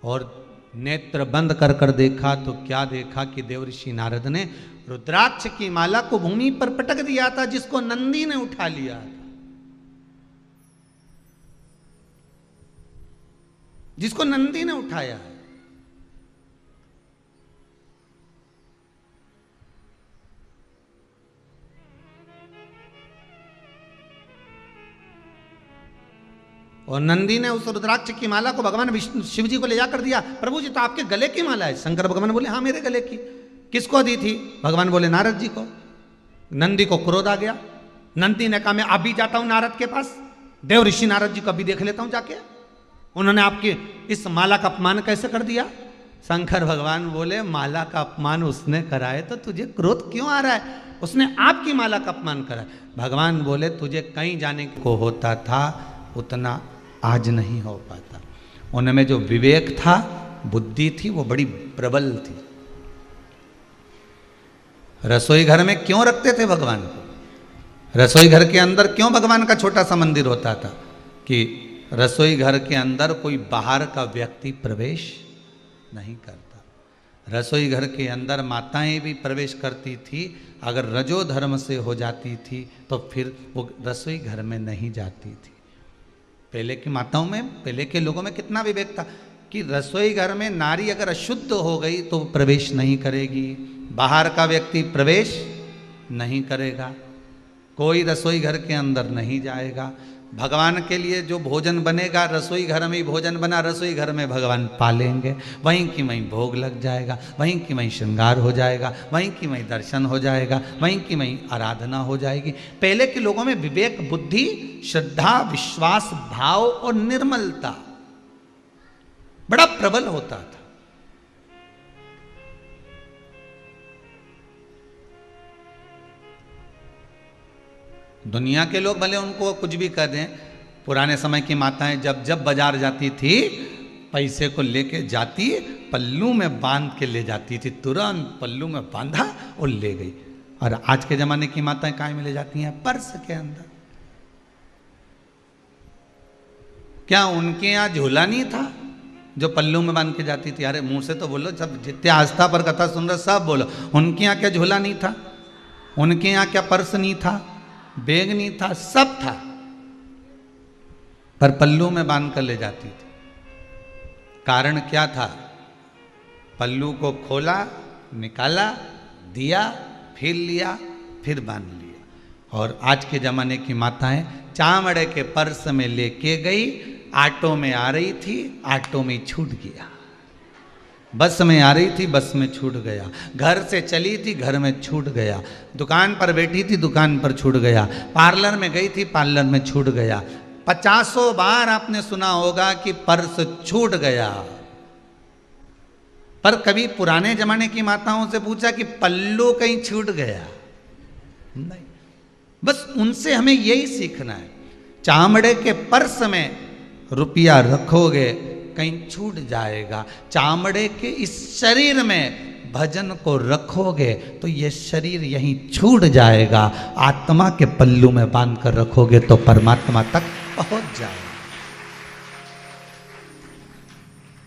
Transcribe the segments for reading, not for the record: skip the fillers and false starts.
और नेत्र बंद कर कर देखा तो क्या देखा कि देवर्षि नारद ने रुद्राक्ष की माला को भूमि पर पटक दिया था, जिसको नंदी ने उठा लिया था, जिसको नंदी ने उठाया। और नंदी ने उस रुद्राक्ष की माला को भगवान विष्णु शिव जी को ले जाकर दिया। प्रभु जी तो आपके गले की माला है। शंकर भगवान बोले हाँ मेरे गले की। किसको दी थी? भगवान बोले नारद जी को। नंदी को क्रोध आ गया। नंदी ने कहा मैं अभी जाता हूं नारद के पास, देव ऋषि नारद जी को अभी देख लेता हूं जाके, उन्होंने आपकी इस माला का अपमान कैसे कर दिया। शंकर भगवान बोले माला का अपमान उसने करा है तो तुझे क्रोध क्यों आ रहा है? उसने आपकी माला का अपमान करा है। भगवान बोले तुझे कहीं जाने को होता था उतना आज नहीं हो पाता। उनमें जो विवेक था, बुद्धि थी, वो बड़ी प्रबल थी। रसोई घर में क्यों रखते थे भगवान को? रसोई घर के अंदर क्यों भगवान का छोटा सा मंदिर होता था? कि रसोई घर के अंदर कोई बाहर का व्यक्ति प्रवेश नहीं करता। रसोई घर के अंदर माताएं भी प्रवेश करती थी, अगर रजो धर्म से हो जाती थी तो फिर वो रसोई घर में नहीं जाती थी। पहले की माताओं में, पहले के लोगों में कितना विवेक था कि रसोई घर में नारी अगर अशुद्ध हो गई तो प्रवेश नहीं करेगी, बाहर का व्यक्ति प्रवेश नहीं करेगा, कोई रसोई घर के अंदर नहीं जाएगा। भगवान के लिए जो भोजन बनेगा रसोई घर में ही भोजन बना, रसोई घर में भगवान पालेंगे, वहीं की वहीं भोग लग जाएगा, वहीं की वहीं श्रृंगार हो जाएगा, वहीं की वहीं दर्शन हो जाएगा, वहीं की वहीं आराधना हो जाएगी। पहले के लोगों में विवेक, बुद्धि, श्रद्धा, विश्वास, भाव और निर्मलता बड़ा प्रबल होता था। दुनिया के लोग भले उनको कुछ भी कर दें, पुराने समय की माताएं जब जब बाजार जाती थी पैसे को लेके जाती, पल्लू में बांध के ले जाती थी, तुरंत पल्लू में बांधा और ले गई। और आज के जमाने की माताएं कहाँ में ले जाती हैं? पर्स के अंदर। क्या उनके यहाँ झोला नहीं था जो पल्लू में बांध के जाती थी? अरे मुंह से तो बोलो, सब जितने आस्था पर कथा सुन रहे सब बोलो। उनके यहाँ क्या झोला नहीं था? उनके यहाँ क्या पर्स नहीं था? बैग नहीं था? सब था, पर पल्लू में बांध कर ले जाती थी। कारण क्या था? पल्लू को खोला, निकाला, दिया, फिर लिया, फिर बांध लिया। और आज के जमाने की माताएं चामड़े के पर्स में लेके गई, ऑटो में आ रही थी, ऑटो में छूट गया, बस में आ रही थी, बस में छूट गया, घर से चली थी, घर में छूट गया, दुकान पर बैठी थी, दुकान पर छूट गया, पार्लर में गई थी, पार्लर में छूट गया। 50 बार आपने सुना होगा कि पर्स छूट गया, पर कभी पुराने जमाने की माताओं से पूछा कि पल्लू कहीं छूट गया? नहीं। बस उनसे हमें यही सीखना है। चामड़े के पर्स में रुपया रखोगे कहीं छूट जाएगा, चामड़े के इस शरीर में भजन को रखोगे तो ये शरीर यहीं छूट जाएगा, आत्मा के पल्लू में बांध कर रखोगे तो परमात्मा तक पहुंच जाएगा।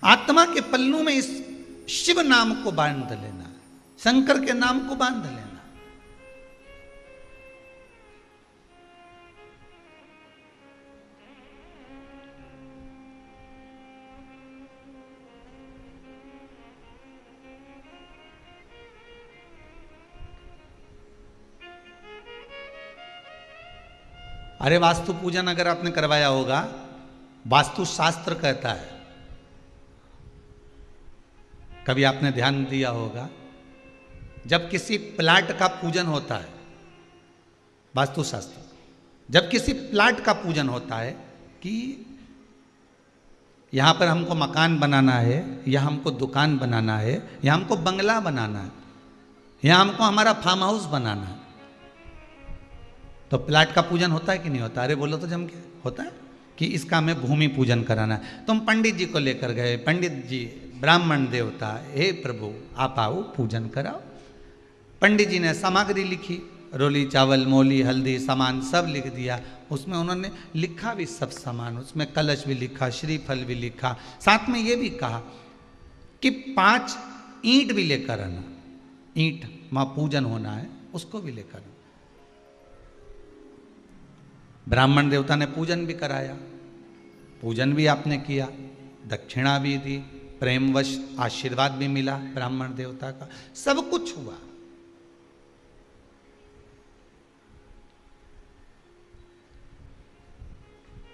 आत्मा के पल्लू में इस शिव नाम को बांध लेना, शंकर के नाम को बांध लेना। अरे वास्तु पूजन अगर आपने करवाया होगा, वास्तु शास्त्र कहता है, कभी आपने ध्यान दिया होगा, जब किसी प्लाट का पूजन होता है, वास्तु शास्त्र, जब किसी प्लाट का पूजन होता है कि यहां पर हमको मकान बनाना है, या हमको दुकान बनाना है, या हमको बंगला बनाना है, या हमको हमारा फार्म हाउस बनाना है, तो प्लाट का पूजन होता है कि नहीं होता? अरे बोलो तो जम के होता है कि इसका हमें भूमि पूजन कराना है। तुम पंडित जी को लेकर गए, पंडित जी ब्राह्मण देवता, हे प्रभु आप आओ पूजन कराओ। पंडित जी ने सामग्री लिखी, रोली चावल मोली हल्दी सामान सब लिख दिया, उसमें उन्होंने लिखा भी सब सामान, उसमें कलश भी लिखा, श्रीफल भी लिखा, साथ में ये भी कहा कि 5 ईंट भी लेकर आना, ईंट वहां पूजन होना है उसको भी लेकर आना। ब्राह्मण देवता ने पूजन भी कराया, पूजन भी आपने किया, दक्षिणा भी दी, प्रेमवश आशीर्वाद भी मिला ब्राह्मण देवता का, सब कुछ हुआ।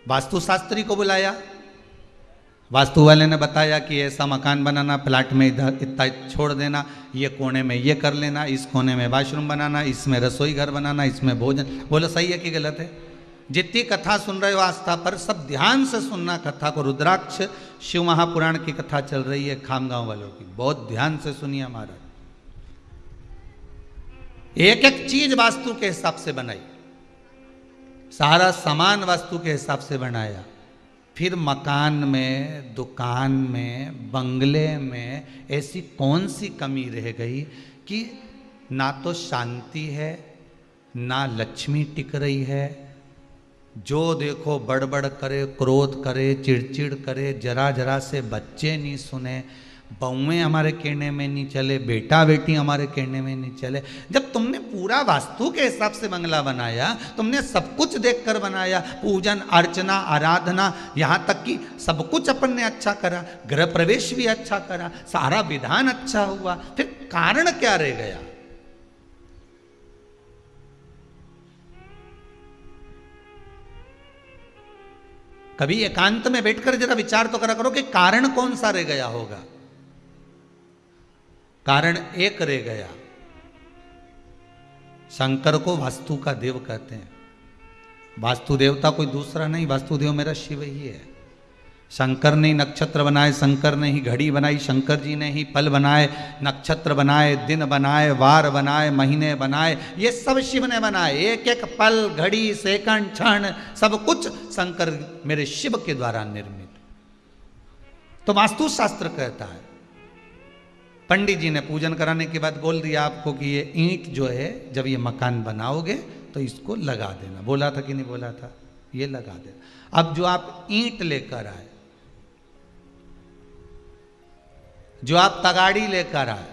वास्तुशास्त्री को बुलाया, वास्तु वाले ने बताया कि ऐसा मकान बनाना, फ्लैट में इधर इतना छोड़ देना, ये कोने में ये कर लेना, इस कोने में वॉशरूम बनाना, इसमें रसोई घर बनाना, इसमें भोजन। बोलो सही है कि गलत है? जितनी कथा सुन रहे हो आस्था पर, सब ध्यान से सुनना कथा को। रुद्राक्ष शिव महापुराण की कथा चल रही है खामगांव वालों की, बहुत ध्यान से सुनिए हमारा। एक एक चीज वास्तु के हिसाब से बनाई, सारा सामान वास्तु के हिसाब से बनाया। फिर मकान में, दुकान में, बंगले में ऐसी कौन सी कमी रह गई कि ना तो शांति है, ना लक्ष्मी टिक रही है, जो देखो बड़बड़ करे, क्रोध करे, चिड़चिड़ करे, जरा जरा से बच्चे नहीं सुने, बहुएं हमारे कहने में नहीं चले, बेटा बेटी हमारे कहने में नहीं चले। जब तुमने पूरा वास्तु के हिसाब से बंगला बनाया, तुमने सब कुछ देखकर बनाया, पूजन अर्चना आराधना, यहाँ तक कि सब कुछ अपन ने अच्छा करा, गृह प्रवेश भी अच्छा करा, सारा विधान अच्छा हुआ, फिर कारण क्या रह गया? कभी एकांत में बैठकर जरा विचार तो करा करो कि कारण कौन सा रह गया होगा। कारण एक रह गया, शंकर को वास्तु का देव कहते हैं। वास्तु देवता कोई दूसरा नहीं, वास्तुदेव मेरा शिव ही है। शंकर ने नक्षत्र बनाए, शंकर ने ही घड़ी बनाई, शंकर जी ने ही पल बनाए, नक्षत्र बनाए, दिन बनाए, वार बनाए, महीने बनाए, ये सब शिव ने बनाए। एक एक पल, घड़ी, सेकंड, क्षण, सब कुछ शंकर मेरे शिव के द्वारा निर्मित। तो वास्तु शास्त्र कहता है, पंडित जी ने पूजन कराने के बाद बोल दिया आपको कि ये ईंट जो है, जब ये मकान बनाओगे तो इसको लगा देना। बोला था कि नहीं बोला था? ये लगा देना। अब जो आप ईंट लेकर आए, जो आप तगाड़ी लेकर आए,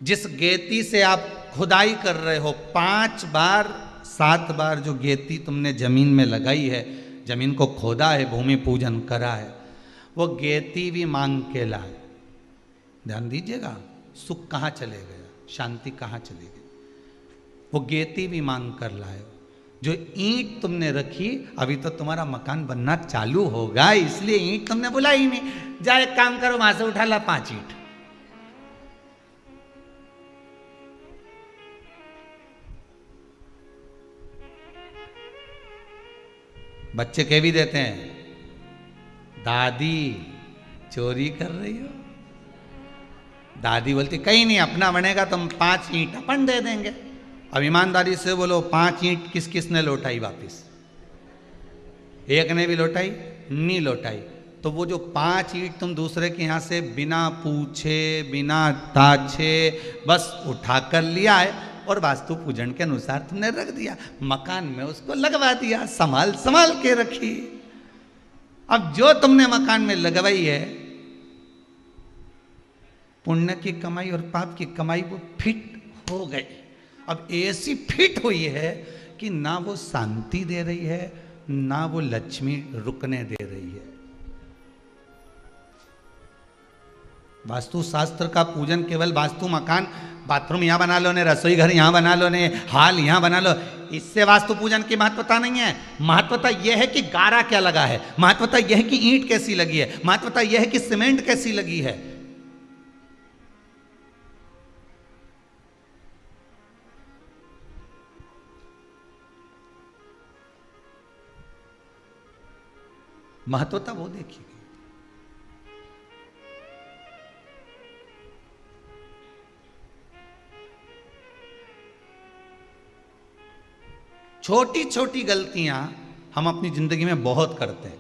जिस गेती से आप खुदाई कर रहे हो, 5 बार 7 बार जो गेती तुमने जमीन में लगाई है, जमीन को खोदा है, भूमि पूजन करा है, वो गेती भी मांग के लाए। ध्यान दीजिएगा, सुख कहाँ चले गया, शांति कहाँ चली गई? वो गेती भी मांग कर लाए। जो ईंट तुमने रखी, अभी तो तुम्हारा मकान बनना चालू होगा, इसलिए ईंट तुमने बुलाई ही नहीं। जा एक काम करो, वहां से उठा ला 5 ईंट। बच्चे कह भी देते हैं, दादी चोरी कर रही हो। दादी बोलती कहीं नहीं, अपना बनेगा तो हम 5 ईंट अपन दे देंगे। अब ईमानदारी से बोलो, 5 ईंट किस किस ने लौटाई वापिस? एक ने भी लौटाई नहीं लौटाई। तो वो जो 5 ईंट तुम दूसरे के यहाँ से बिना पूछे, बिना ताछे बस उठा कर लिया है और वास्तु पूजन के अनुसार तुमने रख दिया, मकान में उसको लगवा दिया, संभाल संभाल के रखी। अब जो तुमने मकान में लगवाई है, पुण्य की कमाई और पाप की कमाई वो फिट हो गई। अब ऐसी फिट हुई है कि ना वो शांति दे रही है, ना वो लक्ष्मी रुकने दे रही है। वास्तु शास्त्र का पूजन केवल वास्तु मकान, बाथरूम यहाँ बना लो ने, रसोई घर यहाँ बना लो ने, हाल यहाँ बना लो, इससे वास्तु पूजन की महत्वता नहीं है। महत्वता यह है कि गारा क्या लगा है, महत्वता यह है कि ईंट कैसी लगी है, महत्वता यह है कि सीमेंट कैसी लगी है। महत्वता वो देखिए। छोटी छोटी गलतियां हम अपनी जिंदगी में बहुत करते हैं।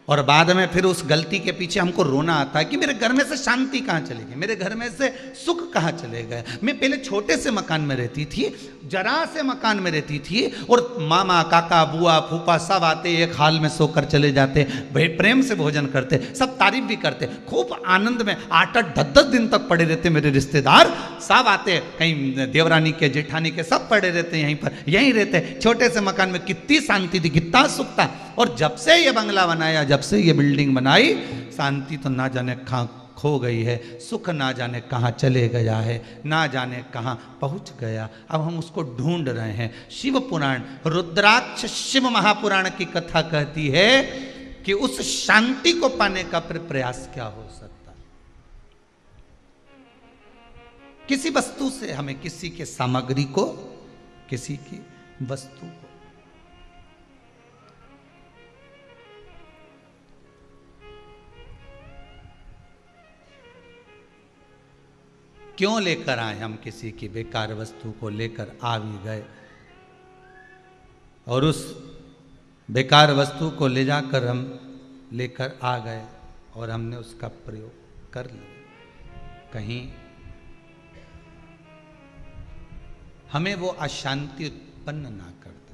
और बाद में फिर उस गलती के पीछे हमको रोना आता है कि मेरे घर में से शांति कहाँ चली गई, मेरे घर में से सुख कहाँ चले गए। मैं पहले छोटे से मकान में रहती थी, जरा से मकान में रहती थी, और मामा काका बुआ फूफा सब आते, एक हाल में सोकर चले जाते, प्रेम से भोजन करते, सब तारीफ भी करते, खूब आनंद में 8-8 10-10 दिन तक पड़े रहते। मेरे रिश्तेदार सब आते, कहीं देवरानी के जेठानी के सब पड़े रहते, यहीं पर यहीं रहते। छोटे से मकान में कितनी शांति थी, कितना सुख था। और जब से ये बंगला बनाया, जब से ये बिल्डिंग बनाई, शांति तो ना जाने कहाँ खो गई है, सुख ना जाने कहाँ चले गया है, ना जाने कहाँ पहुँच गया। अब हम उसको ढूंढ रहे हैं। शिव पुराण, रुद्राक्ष शिव महापुराण की कथा कहती है कि उस शांति को पाने का फिर प्रयास क्या हो सकता है। किसी वस्तु से हमें, किसी के सामग्री को, किसी की वस्तु को, क्यों लेकर आए हम किसी की बेकार वस्तु को लेकर आ भी गए, और उस बेकार वस्तु को ले जाकर हम लेकर आ गए और हमने उसका प्रयोग कर लिया। कहीं हमें वो अशांति उत्पन्न ना कर दे।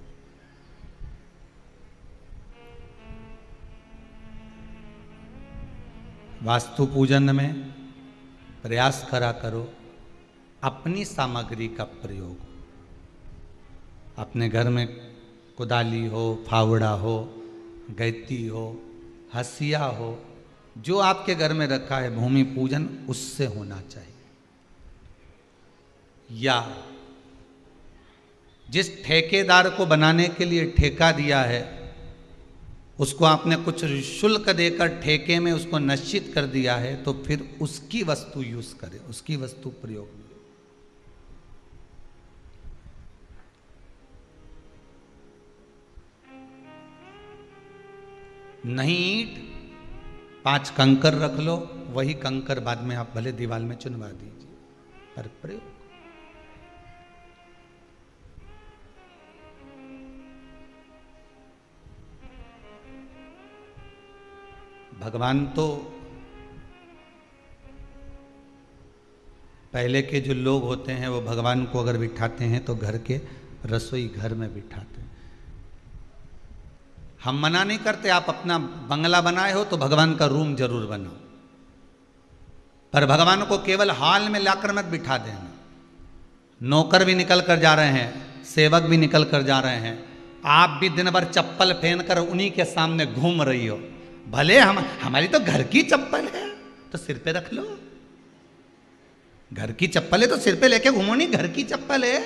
वास्तु पूजन में प्रयास करा करो अपनी सामग्री का प्रयोग। अपने घर में कुदाली हो, फावड़ा हो, गैती हो, हसिया हो, जो आपके घर में रखा है, भूमि पूजन उससे होना चाहिए। या जिस ठेकेदार को बनाने के लिए ठेका दिया है, उसको आपने कुछ शुल्क देकर ठेके में उसको निश्चित कर दिया है, तो फिर उसकी वस्तु यूज करें, उसकी वस्तु प्रयोग में। नहीं ईंट, 5 कंकर रख लो, वही कंकर बाद में आप भले दीवार में चुनवा दीजिए, पर प्रयोग। भगवान तो पहले के जो लोग होते हैं वो भगवान को अगर बिठाते हैं तो घर के रसोई घर में बिठाते हैं। हम मना नहीं करते, आप अपना बंगला बनाए हो तो भगवान का रूम जरूर बनाओ, पर भगवान को केवल हॉल में लाकर मत बिठा देना। नौकर भी निकल कर जा रहे हैं, सेवक भी निकल कर जा रहे हैं, आप भी दिन भर चप्पल पहन कर उन्हीं के सामने घूम रही हो। भले हमारी तो घर की चप्पल है तो सिर पे रख लो, घर की चप्पल है तो सिर पे लेके घूमो, नहीं घर की चप्पल है।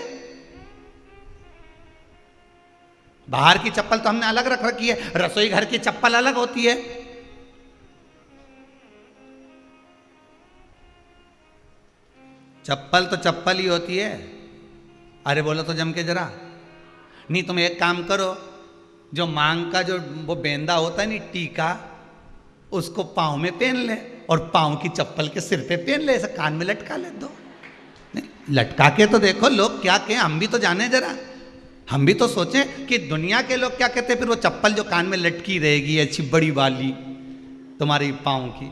बाहर की चप्पल तो हमने अलग रख रखी है, रसोई घर की चप्पल अलग होती है। चप्पल तो चप्पल ही होती है। अरे बोलो तो जम के जरा। नहीं तुम एक काम करो, जो मांग का जो वो बेंदा होता है नहीं, टीका, उसको पाँव में पहन ले और पाँव की चप्पल के सिर पे पहन ले, ऐसे कान में लटका ले दो। नहीं लटका के तो देखो लोग क्या कहें, हम भी तो जाने जरा, हम भी तो सोचें कि दुनिया के लोग क्या कहते हैं। फिर वो चप्पल जो कान में लटकी रहेगी अच्छी बड़ी वाली तुम्हारी पाँव की,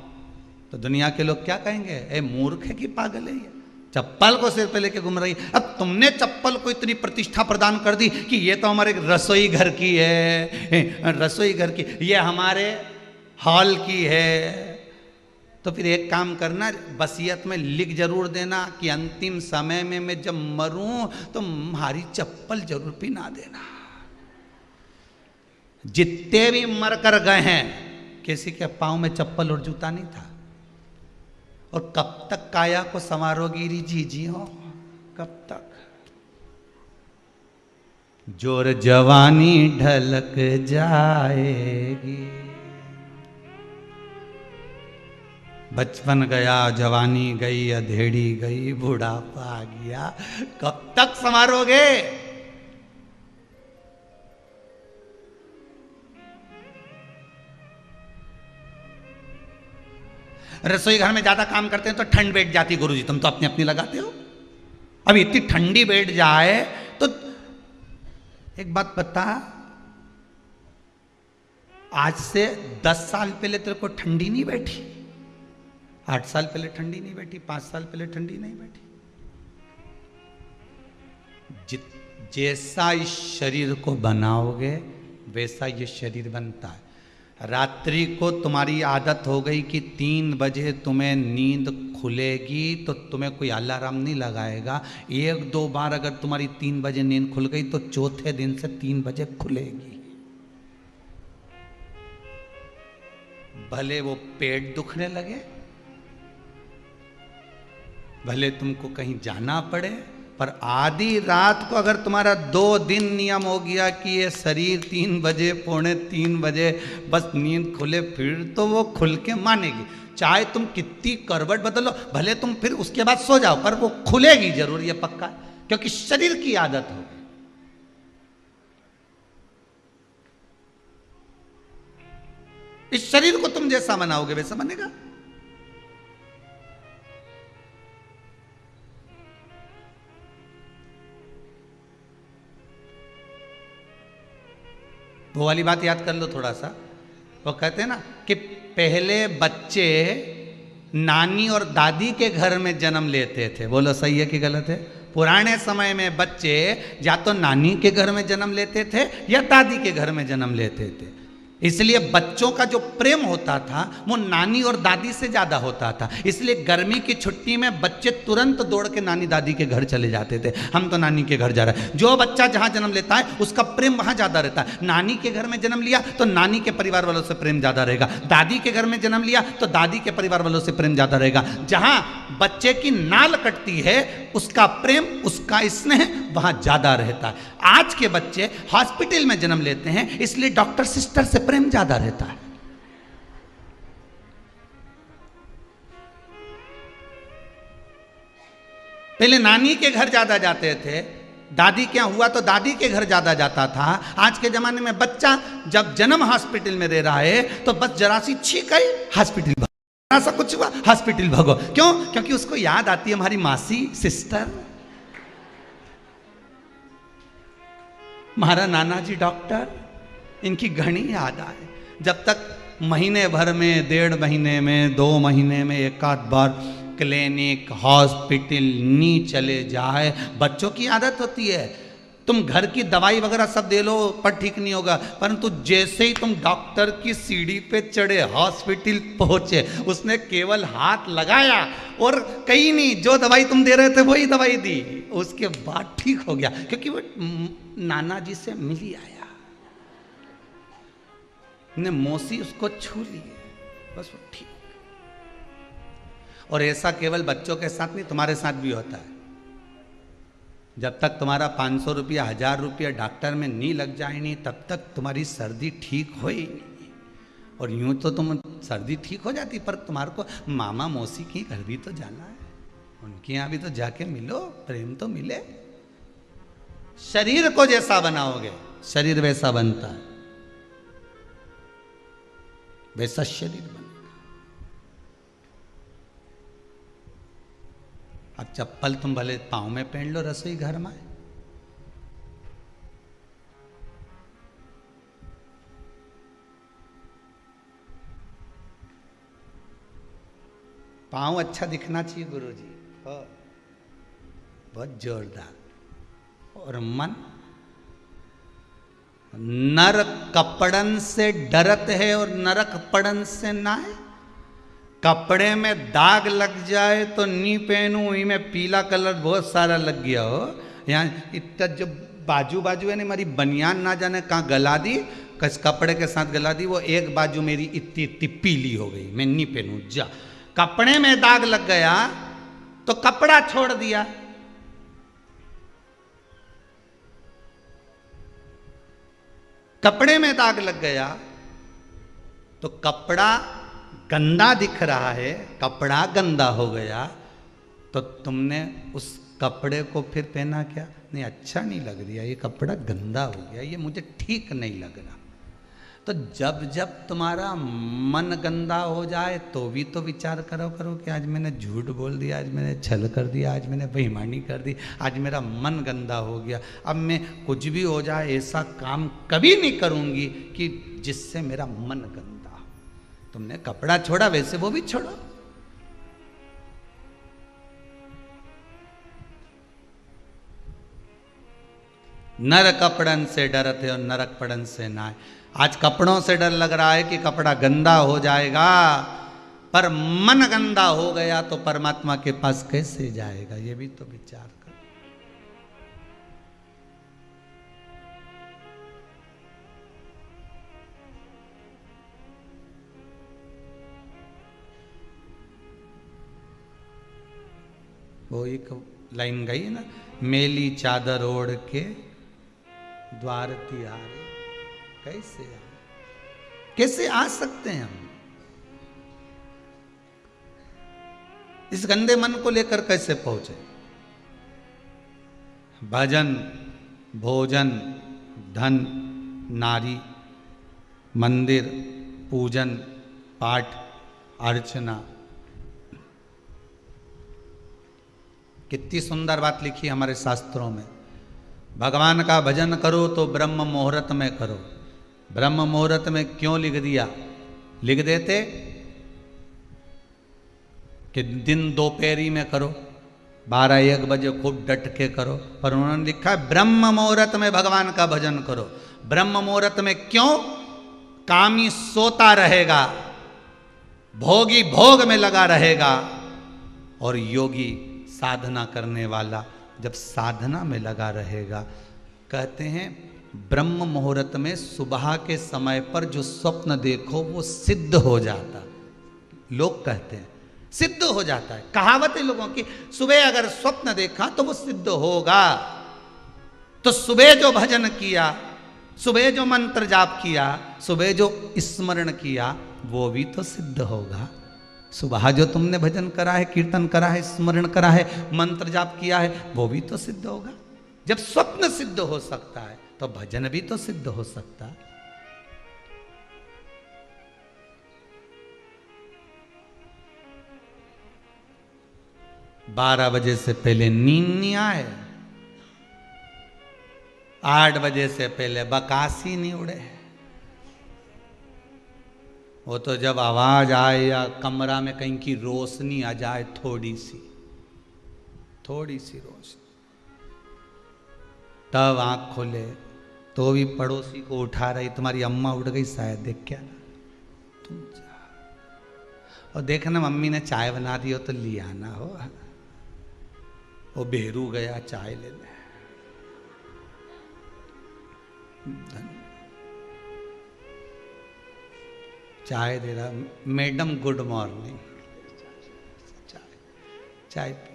तो दुनिया के लोग क्या कहेंगे, ए मूर्ख है कि पागल है ये, चप्पल को सिर पे लेके घूम रही। अब तुमने चप्पल को इतनी प्रतिष्ठा प्रदान कर दी कि ये तो हमारे रसोई घर की है, रसोई घर की, ये हमारे हॉल की है। तो फिर एक काम करना, वसीयत में लिख जरूर देना कि अंतिम समय में मैं जब मरूं तो हमारी चप्पल जरूर पिना देना। जितने भी मर कर गए हैं किसी के पांव में चप्पल और जूता नहीं था। और कब तक काया को संवारोगी री जी हो, कब तक? जोर जवानी ढलक जाएगी, बचपन गया जवानी गई अधेड़ी गई बुढ़ापा आ गया, कब तक संवारोगे? रसोई घर में ज्यादा काम करते हैं तो ठंड बैठ जाती, गुरुजी तुम तो अपनी अपनी लगाते हो। अब इतनी ठंडी बैठ जाए तो एक बात बता, आज से 10 साल पहले तेरे को ठंडी नहीं बैठी, 8 साल पहले ठंडी नहीं बैठी, 5 साल पहले ठंडी नहीं बैठी। जैसा इस शरीर को बनाओगे वैसा ये शरीर बनता है। रात्रि को तुम्हारी आदत हो गई कि 3 बजे तुम्हें नींद खुलेगी तो तुम्हें कोई अलार्म नहीं लगाएगा। 1-2 बार अगर तुम्हारी 3 बजे नींद खुल गई तो चौथे दिन से 3 बजे खुलेगी। भले वो पेट दुखने लगे, भले तुमको कहीं जाना पड़े, पर आधी रात को अगर तुम्हारा 2 दिन नियम हो गया कि ये शरीर 3 बजे 2:45 बजे बस नींद खुले, फिर तो वो खुल के मानेगी। चाहे तुम कितनी करवट बदलो, भले तुम फिर उसके बाद सो जाओ, पर वो खुलेगी जरूर, ये पक्का, क्योंकि शरीर की आदत हो गई। इस शरीर को तुम जैसा बनाओगे वैसा बनेगा। वो वाली बात याद कर लो थोड़ा सा। वो कहते हैं ना कि पहले बच्चे नानी और दादी के घर में जन्म लेते थे। बोलो सही है कि गलत है? पुराने समय में बच्चे या तो नानी के घर में जन्म लेते थे या दादी के घर में जन्म लेते थे। इसलिए बच्चों का जो प्रेम होता था वो नानी और दादी से ज्यादा होता था। इसलिए गर्मी की छुट्टी में बच्चे तुरंत दौड़ के नानी दादी के घर चले जाते थे। हम तो नानी के घर जा रहे हैं। जो बच्चा जहां जन्म लेता है उसका प्रेम वहां ज्यादा रहता है। नानी के घर में जन्म लिया तो नानी के परिवार वालों से प्रेम ज्यादा रहेगा, दादी के घर में जन्म लिया तो दादी के परिवार वालों से प्रेम ज्यादा रहेगा। जहां बच्चे की नाल कटती है उसका प्रेम, उसका स्नेह वहां ज्यादा रहता है। आज के बच्चे हॉस्पिटल में जन्म लेते हैं, इसलिए डॉक्टर सिस्टर से प्रेम ज्यादा रहता है। पहले नानी के घर ज्यादा जाते थे, दादी क्या हुआ तो दादी के घर ज्यादा जाता था। आज के जमाने में बच्चा जब जन्म हॉस्पिटल में रह रहा है तो बस जरा सी छींक आई हॉस्पिटल भागो, जरा सा कुछ हुआ हॉस्पिटल भागो। क्यों? क्योंकि उसको याद आती है हमारी मासी, सिस्टर, हमारा नाना जी डॉक्टर, इनकी घनी याद आए। जब तक महीने भर में, 1.5 महीने में, 2 महीने में एक आध बार क्लिनिक हॉस्पिटल नहीं चले जाए, बच्चों की आदत होती है। तुम घर की दवाई वगैरह सब दे लो पर ठीक नहीं होगा, परंतु जैसे ही तुम डॉक्टर की सीढ़ी पे चढ़े, हॉस्पिटल पहुंचे, उसने केवल हाथ लगाया और कहीं नहीं, जो दवाई तुम दे रहे थे वही दवाई दी, उसके बाद ठीक हो गया, क्योंकि वो नाना जी से मिल ही आया, ने मौसी उसको छू ली, बस वो ठीक। और ऐसा केवल बच्चों के साथ नहीं, तुम्हारे साथ भी होता है। जब तक तुम्हारा 500 रुपया 1000 रुपया डॉक्टर में नहीं लग जाए नहीं, तब तक तुम्हारी सर्दी ठीक हो ही नहीं। और यूं तो तुम सर्दी ठीक हो जाती, पर तुम्हारे को मामा मौसी की घर भी तो जाना है, उनके यहाँ भी तो जाके मिलो, प्रेम तो मिले। शरीर को जैसा बनाओगे शरीर वैसा बनता है, वैसा शरीर बनेगा। अब चप्पल तुम भले पाँव में पहन लो रसोई घर में, पाँव अच्छा दिखना चाहिए गुरुजी, बहुत जोरदार। और मन, नर कपड़न से डरत है और नरक पड़न से ना है। कपड़े में दाग लग जाए तो नहीं पहनूं, में पीला कलर बहुत सारा लग गया हो, यहाँ इतना जो बाजू बाजू है ना, हमारी बनियान ना जाने कहाँ गला दी, किस कपड़े के साथ गला दी, वो एक बाजू मेरी इतनी इतनी पीली हो गई, मैं नहीं पहनूं। जा, कपड़े में दाग लग गया तो कपड़ा छोड़ दिया, कपड़े में दाग लग गया तो कपड़ा गंदा दिख रहा है, कपड़ा गंदा हो गया तो तुमने उस कपड़े को फिर पहना क्या? नहीं, अच्छा नहीं लग रहा, ये कपड़ा गंदा हो गया, ये मुझे ठीक नहीं लग रहा। तो जब जब तुम्हारा मन गंदा हो जाए तो भी तो विचार करो करो कि आज मैंने झूठ बोल दिया, आज मैंने छल कर दिया, आज मैंने बेईमानी कर दी, आज मेरा मन गंदा हो गया, अब मैं कुछ भी हो जाए ऐसा काम कभी नहीं करूंगी कि जिससे मेरा मन गंदा हो। तुमने कपड़ा छोड़ा वैसे वो भी छोड़ो। नर कपड़न से डरते और नरक पड़न से नाय। आज कपड़ों से डर लग रहा है कि कपड़ा गंदा हो जाएगा, पर मन गंदा हो गया तो परमात्मा के पास कैसे जाएगा, ये भी तो विचार कर। वो एक लाइन गई ना, मेली चादर ओढ़ के द्वार तिहारे, कैसे आ सकते हैं हम? इस गंदे मन को लेकर कैसे पहुंचे? भजन, भोजन, धन, नारी, मंदिर, पूजन, पाठ, अर्चना। कितनी सुंदर बात लिखी हमारे शास्त्रों में। भगवान का भजन करो तो ब्रह्म मुहूर्त में करो। ब्रह्म मुहूर्त में क्यों लिख दिया? लिख देते कि दिन दोपहरी में करो, 12-1 बजे खूब डट के करो, पर उन्होंने लिखा ब्रह्म मुहूर्त में भगवान का भजन करो। ब्रह्म मुहूर्त में क्यों? कामी सोता रहेगा, भोगी भोग में लगा रहेगा, और योगी साधना करने वाला जब साधना में लगा रहेगा। कहते हैं ब्रह्म मुहूर्त में सुबह के समय पर जो स्वप्न देखो वो सिद्ध हो जाता। लोग कहते हैं सिद्ध हो जाता है, कहावत है लोगों की। सुबह अगर स्वप्न देखा तो वो सिद्ध होगा। तो सुबह जो भजन किया, सुबह जो मंत्र जाप किया, सुबह जो स्मरण किया, वो भी तो सिद्ध होगा। सुबह जो तुमने भजन करा है, कीर्तन करा है, स्मरण करा है, मंत्र जाप किया है, वो भी तो सिद्ध होगा। जब स्वप्न सिद्ध हो सकता है तो भजन भी तो सिद्ध हो सकता है। 12 बजे से पहले नींद नहीं आए, 8 बजे से पहले बकासी नहीं उड़े। वो तो जब आवाज आए या कमरा में कहीं की रोशनी आ जाए, थोड़ी सी रोशनी, तब आंख खोले तो भी पड़ोसी को उठा रही, तुम्हारी अम्मा उठ गई शायद, देख क्या तुम जा, और देखना मम्मी ने चाय बना दी हो तो लिया ना हो। वो बेरू गया चाय लेने, चाय दे रहा, मैडम गुड मॉर्निंग, चाय पियो।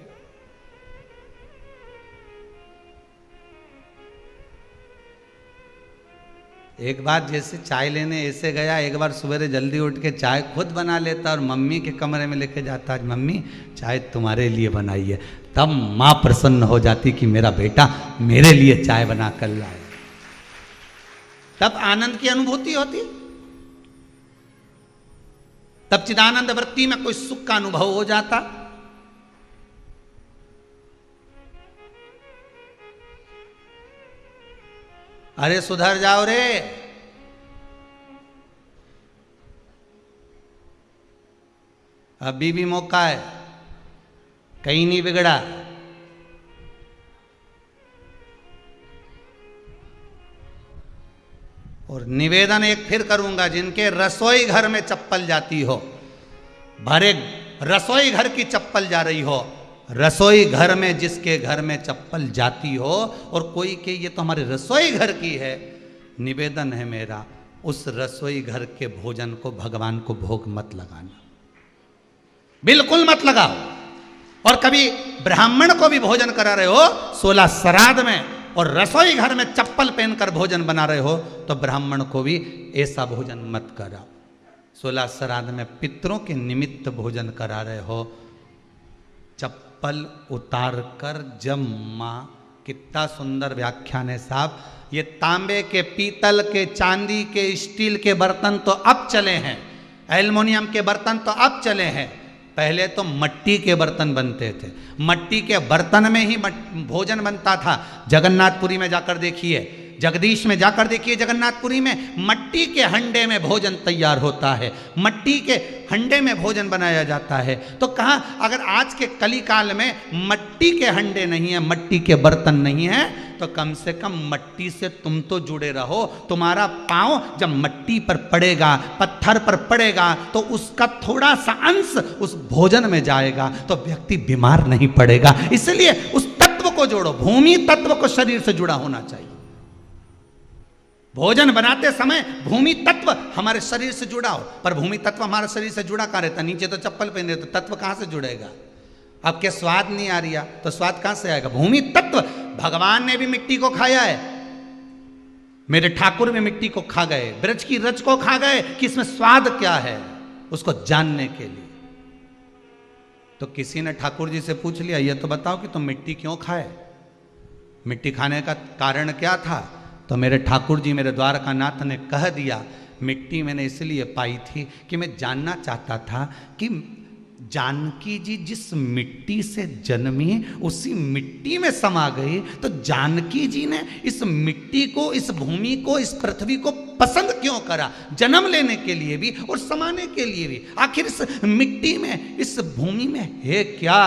एक बार जैसे चाय लेने ऐसे गया, एक बार सवेरे जल्दी उठ के चाय खुद बना लेता और मम्मी के कमरे में लेके जाता, आज मम्मी चाय तुम्हारे लिए बनाई है। तब माँ प्रसन्न हो जाती कि मेरा बेटा मेरे लिए चाय बना कर लाए। तब आनंद की अनुभूति होती, तब चिदानंद वृत्ति में कोई सुख का अनुभव हो जाता। अरे सुधर जाओ रे, अभी भी मौका है, कहीं नहीं बिगड़ा। और निवेदन एक फिर करूंगा, जिनके रसोई घर में चप्पल जाती हो, भरे रसोई घर की चप्पल जा रही हो, रसोई घर में जिसके घर में चप्पल जाती हो और कोई के ये तो हमारे रसोई घर की है, निवेदन है मेरा, उस रसोई घर के भोजन को भगवान को भोग मत लगाना, बिल्कुल मत लगाओ। और कभी ब्राह्मण को भी भोजन करा रहे हो 16 श्राद्ध में और रसोई घर में चप्पल पहनकर भोजन बना रहे हो, तो ब्राह्मण को भी ऐसा भोजन मत कराओ। 16 श्राद्ध में पितरों के निमित्त भोजन करा रहे हो, चप्पल उतार कर जब माँ कितना सुंदर व्याख्यान है साहब। ये तांबे के, पीतल के, चांदी के, स्टील के बर्तन तो अब चले हैं, एल्युमिनियम के बर्तन तो अब चले हैं, पहले तो मट्टी के बर्तन बनते थे। मट्टी के बर्तन में ही भोजन बनता था। जगन्नाथपुरी में जाकर देखिए, जगदीश में जाकर देखिए, जगन्नाथपुरी में मट्टी के हंडे में भोजन तैयार होता है, मट्टी के हंडे में भोजन बनाया जाता है। तो कहा अगर आज के कली काल में मट्टी के हंडे नहीं है, मट्टी के बर्तन नहीं है, तो कम से कम मट्टी से तुम तो जुड़े रहो। तुम्हारा पांव जब मट्टी पर पड़ेगा, पत्थर पर पड़ेगा, तो उसका थोड़ा सा अंश उस भोजन में जाएगा, तो व्यक्ति बीमार नहीं पड़ेगा। इसलिए उस तत्व को जोड़ो, भूमि तत्व को शरीर से जुड़ा होना चाहिए। भोजन बनाते समय भूमि तत्व हमारे शरीर से जुड़ा हो, पर भूमि तत्व हमारे शरीर से जुड़ा कहाँ रहता? नीचे तो चप्पल पहने, तो तत्व कहाँ से जुड़ेगा? अब क्या स्वाद नहीं आ रहा, तो स्वाद कहाँ से आएगा? भूमि तत्व। भगवान ने भी मिट्टी को खाया है, मेरे ठाकुर भी मिट्टी को खा गए, ब्रज की रज को खा गए, कि इसमें स्वाद क्या है उसको जानने के लिए। तो किसी ने ठाकुर जी से पूछ लिया, ये तो बताओ कि तुम मिट्टी क्यों खाए, मिट्टी खाने का कारण क्या था? तो मेरे ठाकुर जी, मेरे द्वारकानाथ ने कह दिया, मिट्टी मैंने इसलिए पाई थी कि मैं जानना चाहता था कि जानकी जी जिस मिट्टी से जन्मी उसी मिट्टी में समा गई, तो जानकी जी ने इस मिट्टी को, इस भूमि को, इस पृथ्वी को पसंद क्यों करा? जन्म लेने के लिए भी और समाने के लिए भी। आखिर इस मिट्टी में, इस भूमि में है क्या?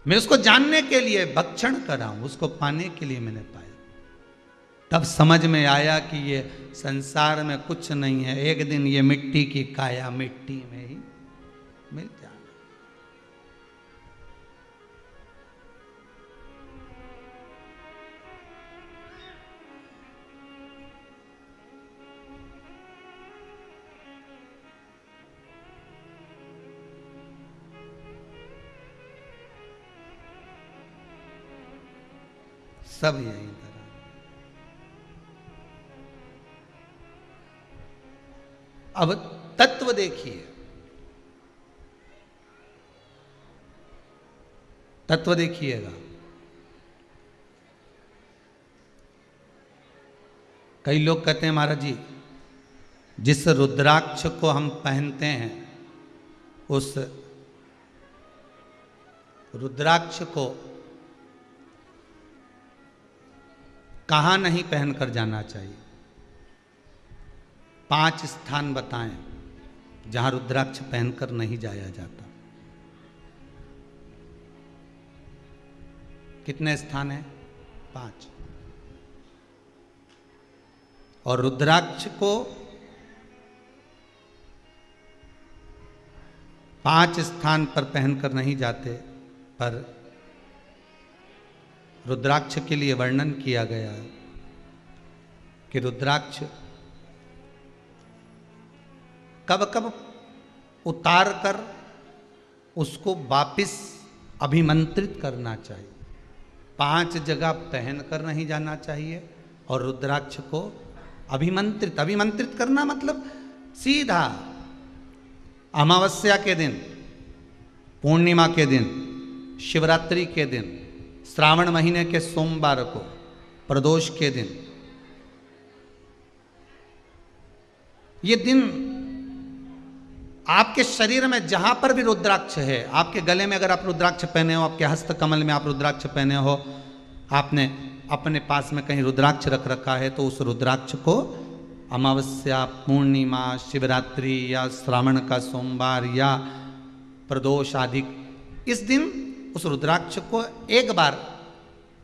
मैं उसको जानने के लिए भक्षण करा हूं, उसको पाने के लिए मैंने पाया। तब समझ में आया कि ये संसार में कुछ नहीं है, एक दिन ये मिट्टी की काया मिट्टी में ही मिल जाना। सब यही तरह। अब तत्व देखिए, तत्व देखिएगा। कई लोग कहते हैं महाराज जी, जिस रुद्राक्ष को हम पहनते हैं, उस रुद्राक्ष को कहाँ नहीं पहनकर जाना चाहिए? 5 स्थान बताएं जहां रुद्राक्ष पहनकर नहीं जाया जाता। कितने स्थान हैं? 5। और रुद्राक्ष को 5 स्थान पर पहनकर नहीं जाते, पर रुद्राक्ष के लिए वर्णन किया गया है कि रुद्राक्ष कब कब उतार कर उसको वापिस अभिमंत्रित करना चाहिए। 5 जगह पहनकर नहीं जाना चाहिए, और रुद्राक्ष को अभिमंत्रित करना मतलब सीधा अमावस्या के दिन, पूर्णिमा के दिन, शिवरात्रि के दिन, श्रावण महीने के सोमवार को, प्रदोष के दिन, ये दिन आपके शरीर में जहां पर भी रुद्राक्ष है, आपके गले में अगर आप रुद्राक्ष पहने हो, आपके हस्त कमल में आप रुद्राक्ष पहने हो, आपने अपने पास में कहीं रुद्राक्ष रख रखा है, तो उस रुद्राक्ष को अमावस्या, पूर्णिमा, शिवरात्रि या श्रावण का सोमवार या प्रदोष आदि, इस दिन उस रुद्राक्ष को एक बार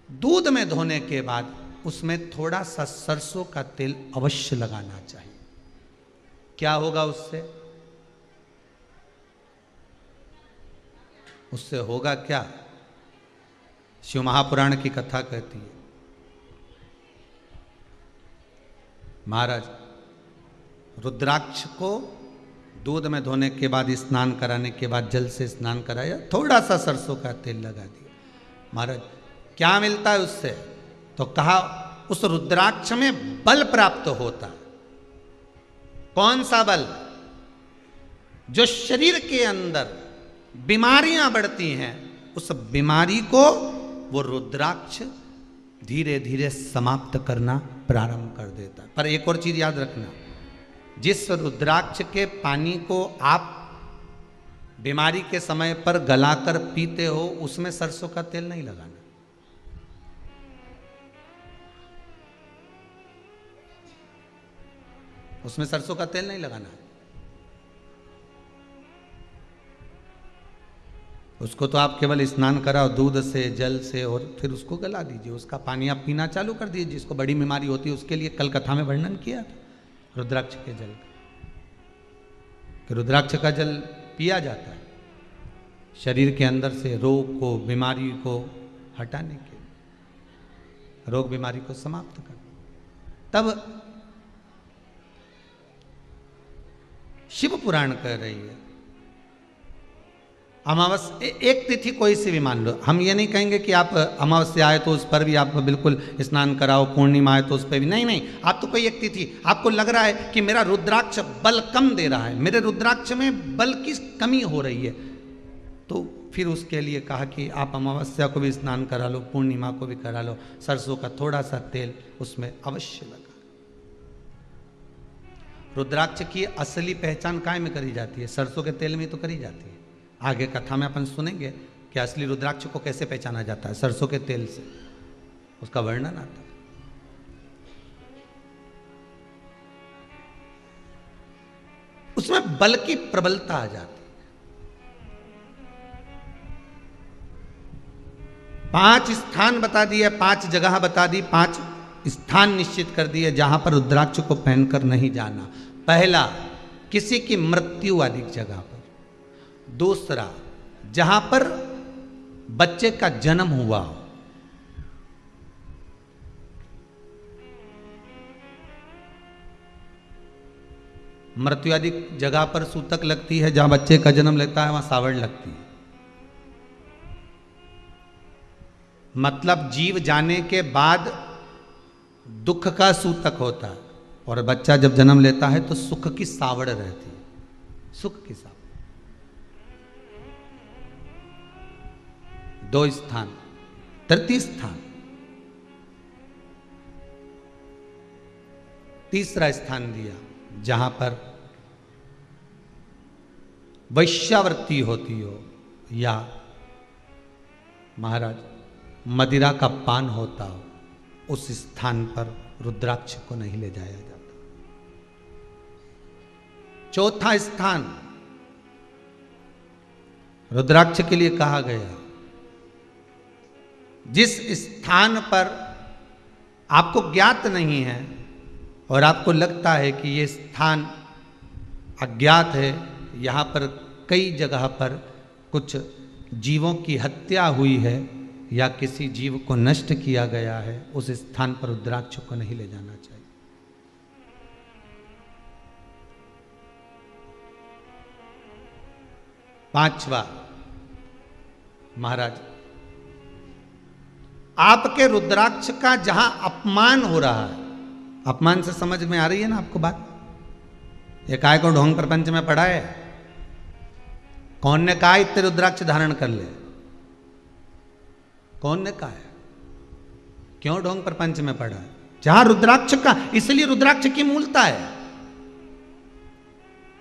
दूध में धोने के बाद उसमें थोड़ा सा सरसों का तेल अवश्य लगाना चाहिए। क्या होगा उससे? उससे होगा क्या? शिव महापुराण की कथा कहती है, महाराज रुद्राक्ष को दूध में धोने के बाद, स्नान कराने के बाद जल से स्नान कराया, थोड़ा सा सरसों का तेल लगा दिया। महाराज क्या मिलता है उससे? तो कहा उस रुद्राक्ष में बल प्राप्त होता। कौन सा बल? जो शरीर के अंदर बीमारियां बढ़ती हैं, उस बीमारी को वो रुद्राक्ष धीरे धीरे समाप्त करना प्रारंभ कर देता है। पर एक और चीज याद रखना, जिस रुद्राक्ष के पानी को आप बीमारी के समय पर गलाकर पीते हो, उसमें सरसों का तेल नहीं लगाना। उसमें सरसों का तेल नहीं लगाना। उसको तो आप केवल स्नान कराओ दूध से, जल से, और फिर उसको गला दीजिए, उसका पानी आप पीना चालू कर दीजिए। जिसको बड़ी बीमारी होती है उसके लिए कल कथा में वर्णन किया था रुद्राक्ष के जल का, कि रुद्राक्ष का जल पिया जाता है शरीर के अंदर से रोग को, बीमारी को हटाने के लिए, रोग बीमारी को समाप्त कर। तब शिव पुराण कह रही है अमावस्या, एक तिथि कोई सी भी मान लो, हम ये नहीं कहेंगे कि आप अमावस्या आए तो उस पर भी आप बिल्कुल स्नान कराओ, पूर्णिमा आए तो उस पर भी नहीं, नहीं। आप तो कोई एक तिथि, आपको लग रहा है कि मेरा रुद्राक्ष बल कम दे रहा है, मेरे रुद्राक्ष में बल की कमी हो रही है, तो फिर उसके लिए कहा कि आप अमावस्या को भी स्नान करा लो, पूर्णिमा को भी करा लो, सरसों का थोड़ा सा तेल उसमें अवश्य लगा। रुद्राक्ष की असली पहचान काय में करी जाती है? सरसों के तेल में तो करी जाती है। आगे कथा में अपन सुनेंगे कि असली रुद्राक्ष को कैसे पहचाना जाता है, सरसों के तेल से उसका वर्णन आता है। उसमें बल की प्रबलता आ जाती है। 5 स्थान बता दिए, 5 जगह बता दी, 5 स्थान निश्चित कर दिए जहां पर रुद्राक्ष को पहनकर नहीं जाना। पहला, किसी की मृत्यु वाली जगह पर। दूसरा, जहां पर बच्चे का जन्म हुआ हो। मृत्यु आदि जगह पर सूतक लगती है, जहां बच्चे का जन्म लगता है वहां सावड़ लगती है। मतलब जीव जाने के बाद दुख का सूतक होता है, और बच्चा जब जन्म लेता है तो सुख की सावड़ रहती है, सुख की सावड़। 2 स्थान। तृतीय स्थान, तीसरा स्थान दिया जहां पर वैश्यावृत्ति होती हो या महाराज मदिरा का पान होता हो, उस स्थान पर रुद्राक्ष को नहीं ले जाया जाता। चौथा स्थान रुद्राक्ष के लिए कहा गया, जिस स्थान पर आपको ज्ञात नहीं है और आपको लगता है कि ये स्थान अज्ञात है, यहाँ पर कई जगह पर कुछ जीवों की हत्या हुई है या किसी जीव को नष्ट किया गया है, उस स्थान पर रुद्राक्ष को नहीं ले जाना चाहिए। पांचवा, महाराज आपके रुद्राक्ष का जहां अपमान हो रहा है, अपमान से समझ में आ रही है ना आपको बात? ये काय को ढोंग प्रपंच में पढ़ा है? कौन ने कहा इतने रुद्राक्ष धारण कर ले? कौन ने कहा है? क्यों ढोंग प्रपंच में पढ़ा है? जहां रुद्राक्ष का, इसलिए रुद्राक्ष की मूलता है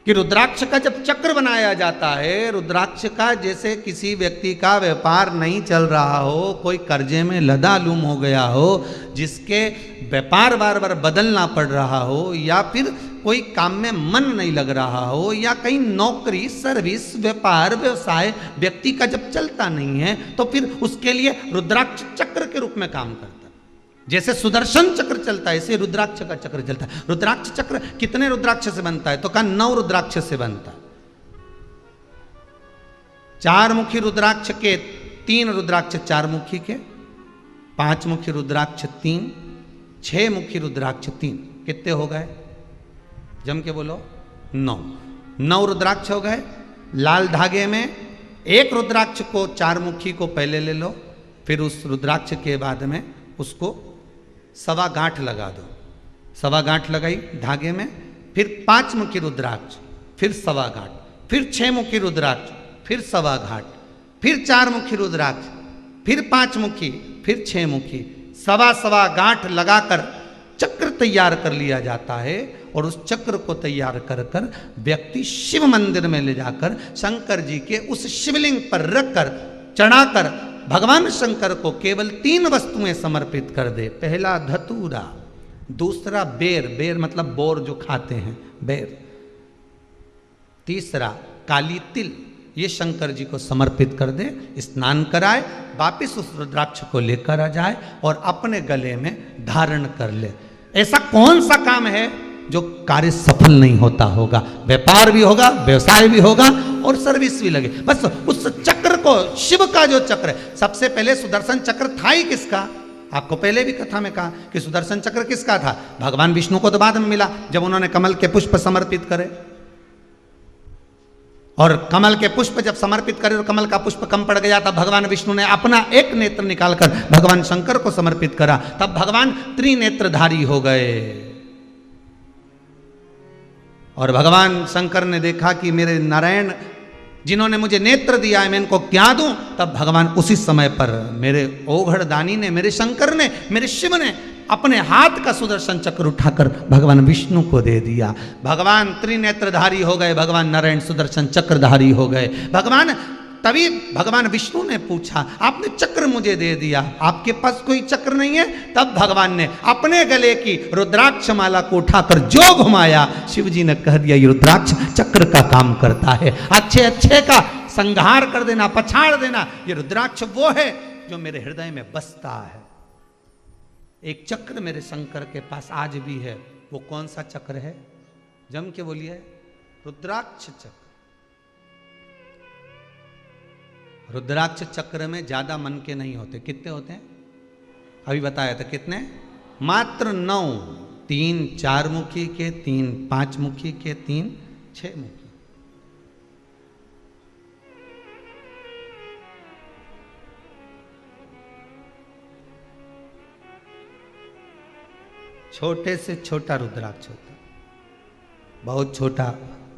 कि रुद्राक्ष का जब चक्र बनाया जाता है, रुद्राक्ष का जैसे किसी व्यक्ति का व्यापार नहीं चल रहा हो, कोई कर्जे में लदालूम हो गया हो, जिसके व्यापार बार बार बदलना पड़ रहा हो, या फिर कोई काम में मन नहीं लग रहा हो, या कहीं नौकरी, सर्विस, व्यापार, व्यवसाय व्यक्ति का जब चलता नहीं है, तो फिर उसके लिए रुद्राक्ष चक्र के रूप में काम करता है। जैसे सुदर्शन चक्र चलता है, ऐसे रुद्राक्ष का चक्र चलता है। रुद्राक्ष चक्र कितने रुद्राक्ष से बनता है? तो कहा 9 रुद्राक्ष से बनता है। 4 मुखी रुद्राक्ष के 3 रुद्राक्ष 4 मुखी के, 5 मुखी रुद्राक्ष 3, 6 मुखी रुद्राक्ष 3, कितने हो गए? जम के बोलो 9 रुद्राक्ष हो गए। लाल धागे में एक रुद्राक्ष को 4 मुखी को पहले ले लो, फिर उस रुद्राक्ष के बाद में उसको 1.25 गांठ लगा दो। 1.25 गांठ लगाई धागे में, फिर 5 मुखी रुद्राक्ष, फिर 1.25 गांठ, फिर 6 मुखी रुद्राक्ष, फिर 1.25 गांठ, फिर 4 मुखी रुद्राक्ष, फिर 5 मुखी, फिर 6 मुखी, सवा गांठ लगाकर चक्र तैयार कर लिया जाता है। और उस चक्र को तैयार कर कर व्यक्ति शिव मंदिर में ले जाकर शंकर जी के उस शिवलिंग पर रखकर चढ़ाकर भगवान शंकर को केवल 3 वस्तुएं समर्पित कर दे। पहला धतूरा, दूसरा बेर, बेर मतलब बोर जो खाते हैं बेर, तीसरा काली तिल, ये शंकर जी को समर्पित कर दे, स्नान कराए, वापिस उस रुद्राक्ष को लेकर आ जाए और अपने गले में धारण कर ले। ऐसा कौन सा काम है जो कार्य सफल नहीं होता होगा? व्यापार भी होगा, व्यवसाय भी होगा और सर्विस भी लगे। बस उस चक्र को, शिव का जो चक्र है, सबसे पहले सुदर्शन चक्र था ही किसका? आपको पहले भी कथा में कहा कि सुदर्शन चक्र किसका था? भगवान विष्णु को तो बाद में मिला जब उन्होंने कमल के पुष्प समर्पित करे। और कमल के पुष्प जब समर्पित करे और कमल का पुष्प कम पड़ गया, तब भगवान विष्णु ने अपना एक नेत्र निकालकर भगवान शंकर को समर्पित करा। तब भगवान त्रिनेत्रधारी हो गए। और भगवान शंकर ने देखा कि मेरे नारायण जिन्होंने मुझे नेत्र दिया है, मैं इनको क्या दूं? तब भगवान उसी समय पर मेरे ओघड़ दानी ने, मेरे शंकर ने, मेरे शिव ने अपने हाथ का सुदर्शन चक्र उठाकर भगवान विष्णु को दे दिया। भगवान त्रिनेत्रधारी हो गए, भगवान नारायण सुदर्शन चक्रधारी हो गए। तभी भगवान विष्णु ने पूछा, आपने चक्र मुझे दे दिया, आपके पास कोई चक्र नहीं है? तब भगवान ने अपने गले की रुद्राक्ष माला को उठाकर जो घुमाया, शिव जी ने कह दिया ये रुद्राक्ष चक्र का काम करता है। अच्छे का संहार कर देना, पछाड़ देना, ये रुद्राक्ष वो है जो मेरे हृदय में बसता है। एक चक्र मेरे शंकर के पास आज भी है। वो कौन सा चक्र है? जम के बोलिए, रुद्राक्ष चक्र। रुद्राक्ष चक्र में ज्यादा मन के नहीं होते। कितने होते हैं? अभी बताया था कितने? मात्र 9। 3 4 मुखी के, 3 5 मुखी के, 3 6 मुखी। छोटे से छोटा रुद्राक्ष होता है,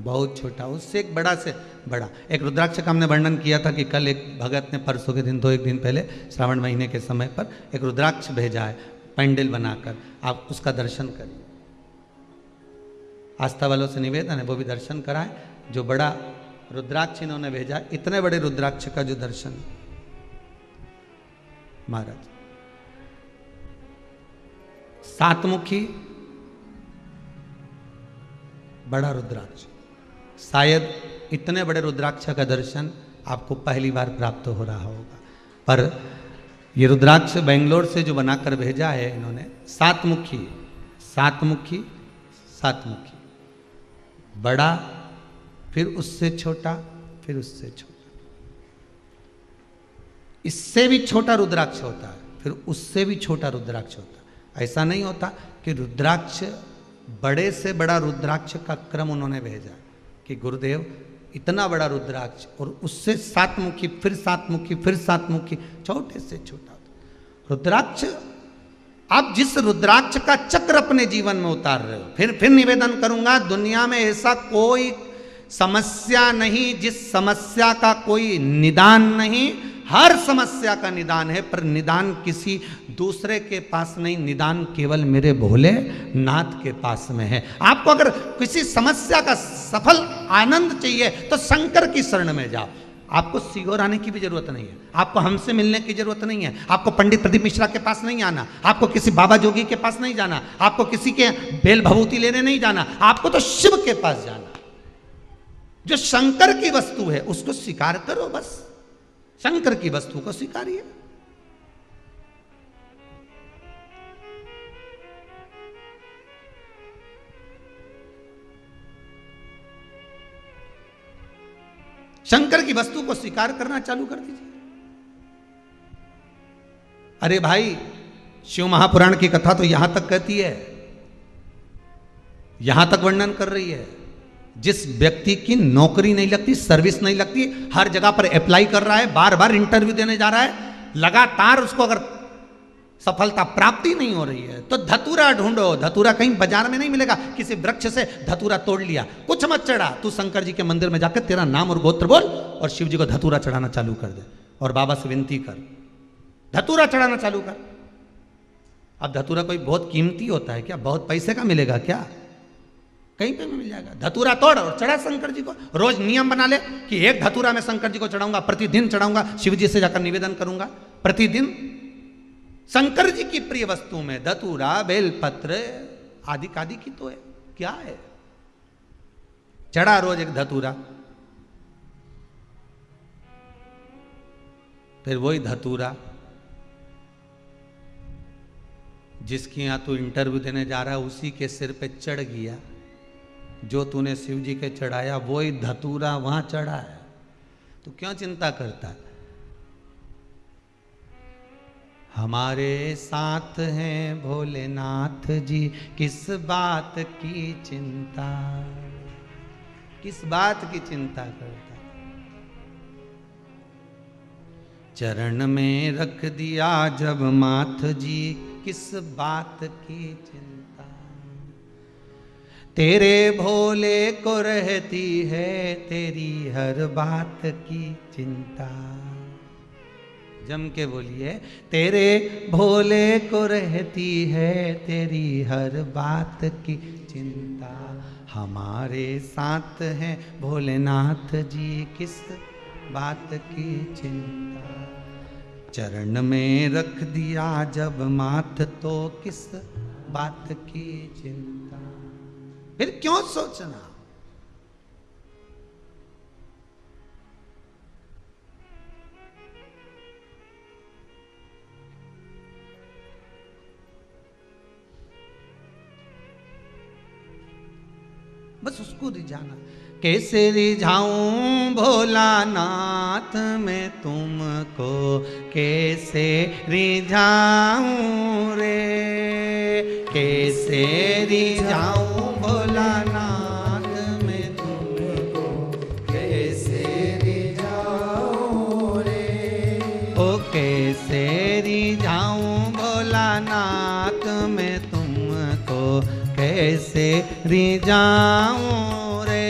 बहुत छोटा, उससे एक बड़ा से बड़ा। एक रुद्राक्ष का हमने वर्णन किया था कि कल एक भगत ने परसों के दिन, 1 दिन पहले, श्रावण महीने के समय पर एक रुद्राक्ष भेजा है पंडिल बनाकर। आप उसका दर्शन करिए। आस्था वालों से निवेदन है वो भी दर्शन कराएं। जो बड़ा रुद्राक्ष इन्होंने भेजा है, इतने बड़े रुद्राक्ष का जो दर्शन महाराज, 7 मुखी बड़ा रुद्राक्ष। शायद इतने बड़े रुद्राक्ष का दर्शन आपको पहली बार प्राप्त हो रहा होगा। पर ये रुद्राक्ष बेंगलोर से जो बनाकर भेजा है इन्होंने, 7 मुखी, बड़ा, फिर उससे छोटा, फिर उससे छोटा, इससे भी छोटा रुद्राक्ष होता है, फिर उससे भी छोटा रुद्राक्ष होता है। ऐसा नहीं होता कि रुद्राक्ष, बड़े से बड़ा रुद्राक्ष का क्रम उन्होंने भेजा कि गुरुदेव इतना बड़ा रुद्राक्ष और उससे 7 मुखी, फिर 7 मुखी, फिर 7 मुखी, छोटे से छोटा रुद्राक्ष। आप जिस रुद्राक्ष का चक्र अपने जीवन में उतार रहे हो, फिर निवेदन करूंगा, दुनिया में ऐसा कोई समस्या नहीं जिस समस्या का कोई निदान नहीं। हर समस्या का निदान है, पर निदान किसी दूसरे के पास नहीं, निदान केवल मेरे भोले नाथ के पास में है। आपको अगर किसी समस्या का सफल आनंद चाहिए तो शंकर की शरण में जाओ। आपको सीहोर आने की भी जरूरत नहीं है, आपको हमसे मिलने की जरूरत नहीं है, आपको पंडित प्रदीप मिश्रा के पास नहीं आना, आपको किसी बाबा जोगी के पास नहीं जाना, आपको किसी के बेल भभूति लेने नहीं जाना, आपको तो शिव के पास जाना। जो शंकर की वस्तु है उसको स्वीकार करो, बस शंकर की वस्तु को स्वीकारिए। शंकर की वस्तु को स्वीकार करना चालू कर दीजिए। अरे भाई, शिव महापुराण की कथा तो यहां तक कहती है, यहां तक वर्णन कर रही है, जिस व्यक्ति की नौकरी नहीं लगती, सर्विस नहीं लगती, हर जगह पर अप्लाई कर रहा है, बार बार इंटरव्यू देने जा रहा है, लगातार उसको अगर सफलता प्राप्ति नहीं हो रही है तो धतूरा ढूंढो। धतूरा कहीं बाजार में नहीं मिलेगा, किसी वृक्ष से धतूरा तोड़ लिया, कुछ मत चढ़ा, तू शंकर जी के मंदिर में जाकर तेरा नाम और गोत्र बोल और शिव जी को धतूरा चढ़ाना चालू कर दे और बाबा से विनती कर, धतूरा चढ़ाना चालू कर। अब धतूरा कोई बहुत कीमती होता है क्या? बहुत पैसे का मिलेगा क्या? कहीं पे मिल जाएगा। धतूरा तोड़ और चढ़ा शंकर जी को। रोज नियम बना ले कि एक धतूरा मैं शंकर जी को चढ़ाऊंगा, प्रतिदिन चढ़ाऊंगा, शिव जी से जाकर निवेदन करूंगा प्रतिदिन। शंकर जी की प्रिय वस्तु में धतूरा, बेलपत्र आदि कादि की तो है, क्या है? चढ़ा रोज एक धतूरा, फिर वही धतूरा जिसके यहां तू इंटरव्यू देने जा रहा है उसी के सिर पे चढ़ गया। जो तूने शिव जी के चढ़ाया वही धतूरा वहां चढ़ा है, तू क्यों चिंता करता है? हमारे साथ हैं भोलेनाथ जी, किस बात की चिंता, किस बात की चिंता करता? चरण में रख दिया जब माथ जी, किस बात की चिंता? तेरे भोले को रहती है तेरी हर बात की चिंता। जम के बोलिए, तेरे भोले को रहती है तेरी हर बात की चिंता। हमारे साथ हैं भोलेनाथ जी, किस बात की चिंता? चरण में रख दिया जब माथ तो किस बात की चिंता? फिर क्यों सोचना? बस उसको रिझाना। कैसे रिझाऊं भोलानाथ मैं तुमको, कैसे रिझाऊं रे, कैसे रिझाऊं भोलानाथ मैं तुमको, कैसे रिझाऊं रे, ओ कैसे रिझाऊं भोलानाथ मैं तुमको, कैसे रिझाऊं रे,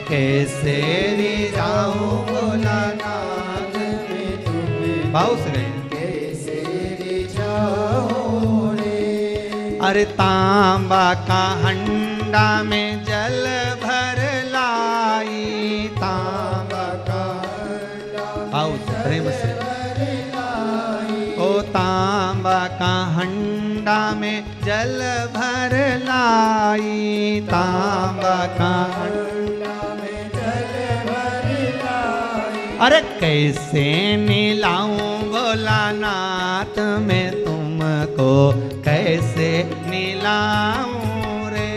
कैसे रिझाऊं भोलानाथ मैं तुम्हें। भाव से गए, कैसे रिझाऊं रे। अरे तांबा का हंडा में जल भर लाई, तांबा का हंडा भाव से प्रेम से, ओ तांबा का हंडा में जल भर लाई, तांबा का हंडा में जल भर लाई। अरे कैसे नीलाऊं भोलानाथ मैं तुमको, कैसे नीलाऊं रे,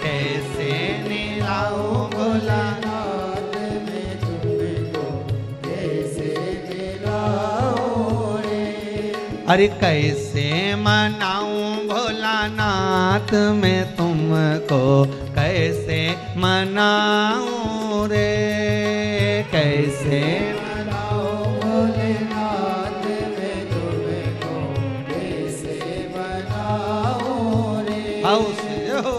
कैसे नीलाऊं भोलानाथ मैं तुमको, कैसे नीलाऊं रे। अरे कैसे मनाऊं भोलानाथ मैं तुमको, कैसे मनाऊं रे, कैसे मनाऊं भोलेनाथ मैं तुमको, कैसे मनाऊं रे। आओ से हो।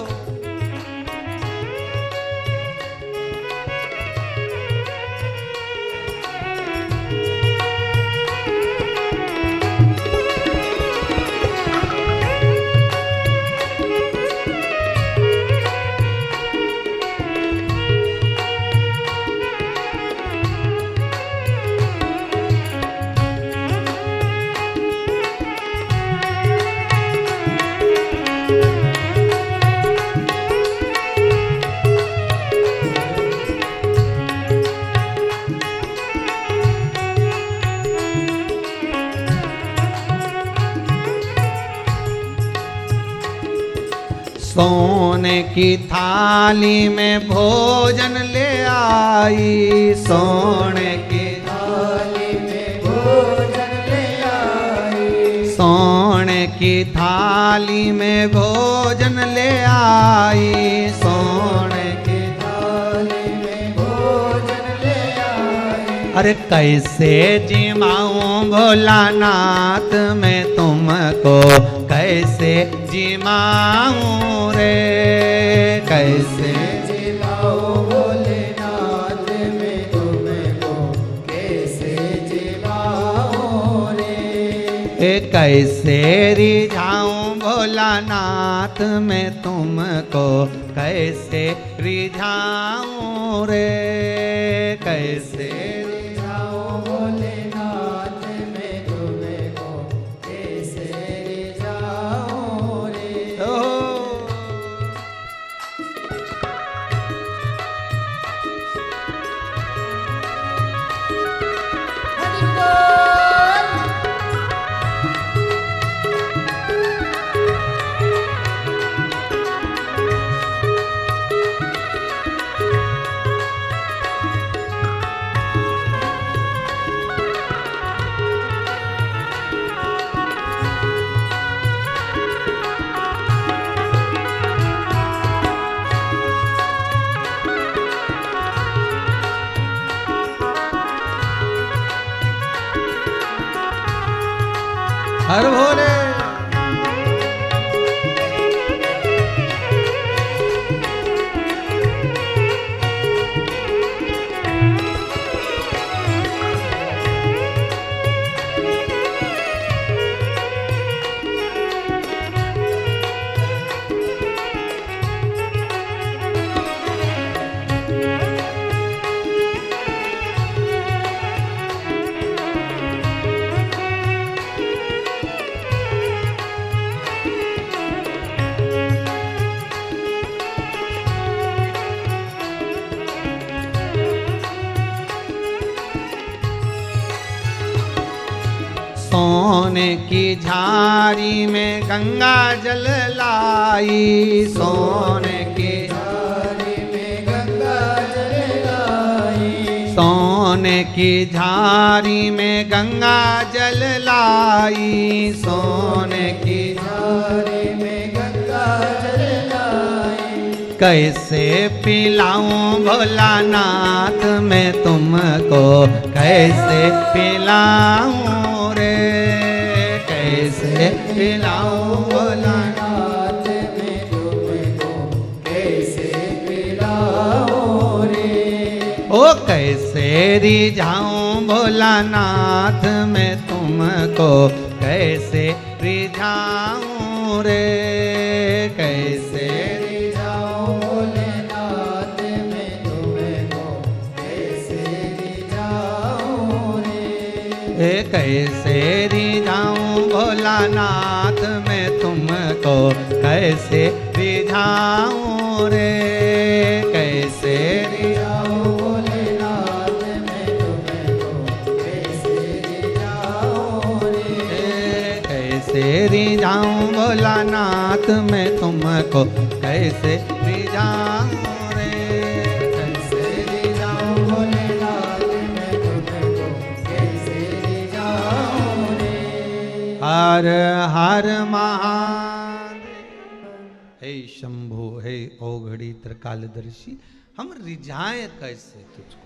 सोने की थाली में भोजन ले आई, सोने की थाली में भोजन ले आई, सोने की थाली में भोजन ले आई, सोने की थाली में भोजन ले आई। अरे कैसे जिमाऊं भोलानाथ मैं तुमको, कैसे जिमाऊं रे, कैसे जिमाऊं भोलेनाथ मैं तुमको, कैसे जिमाऊं रे। कैसे रिझाऊं भोलानाथ मैं तुमको, कैसे रिझाऊं रे, कैसे रिझाऊं भोलेनाथ मैं तुमको, कैसे रिझाऊं रे। हरि बोल। हर भोले। सोने की झारी में गंगा जल लाई, सोने की झारी में गंगा जल लाई, सोने की झारी में गंगा जल लाई, सोने की झारी में गंगा जल लाई। कैसे पिलाऊं भोलानाथ मैं तुमको, कैसे पिलाऊं रे, कैसे पिलाऊं भोलानाथ मैं तुमको, कैसे पिलाऊं रे। ओ कैसे रिझाऊं भोलानाथ मैं तुमको, कैसे रिझाऊं रे, कैसे रिझाऊं भोलेनाथ मैं तुमको, कैसे रिझाऊं रे। कैसे रिझाऊं भोलानाथ मैं तुमको, कैसे रिझाऊं रे, कैसे रिझाऊं भोलेनाथ मैं तुमको, कैसे रिझाऊं रे। कैसे रिझाऊं भोलानाथ मैं तुमको, कैसे रिझाऊं रे, कैसे रिझाऊं भोलेनाथ मैं तुमको, कैसे रिझाऊं रे। हर हर महादेव। हे शंभु, हे औघड़ी त्रिकालदर्शी, हम रिझाएं कैसे तुझको।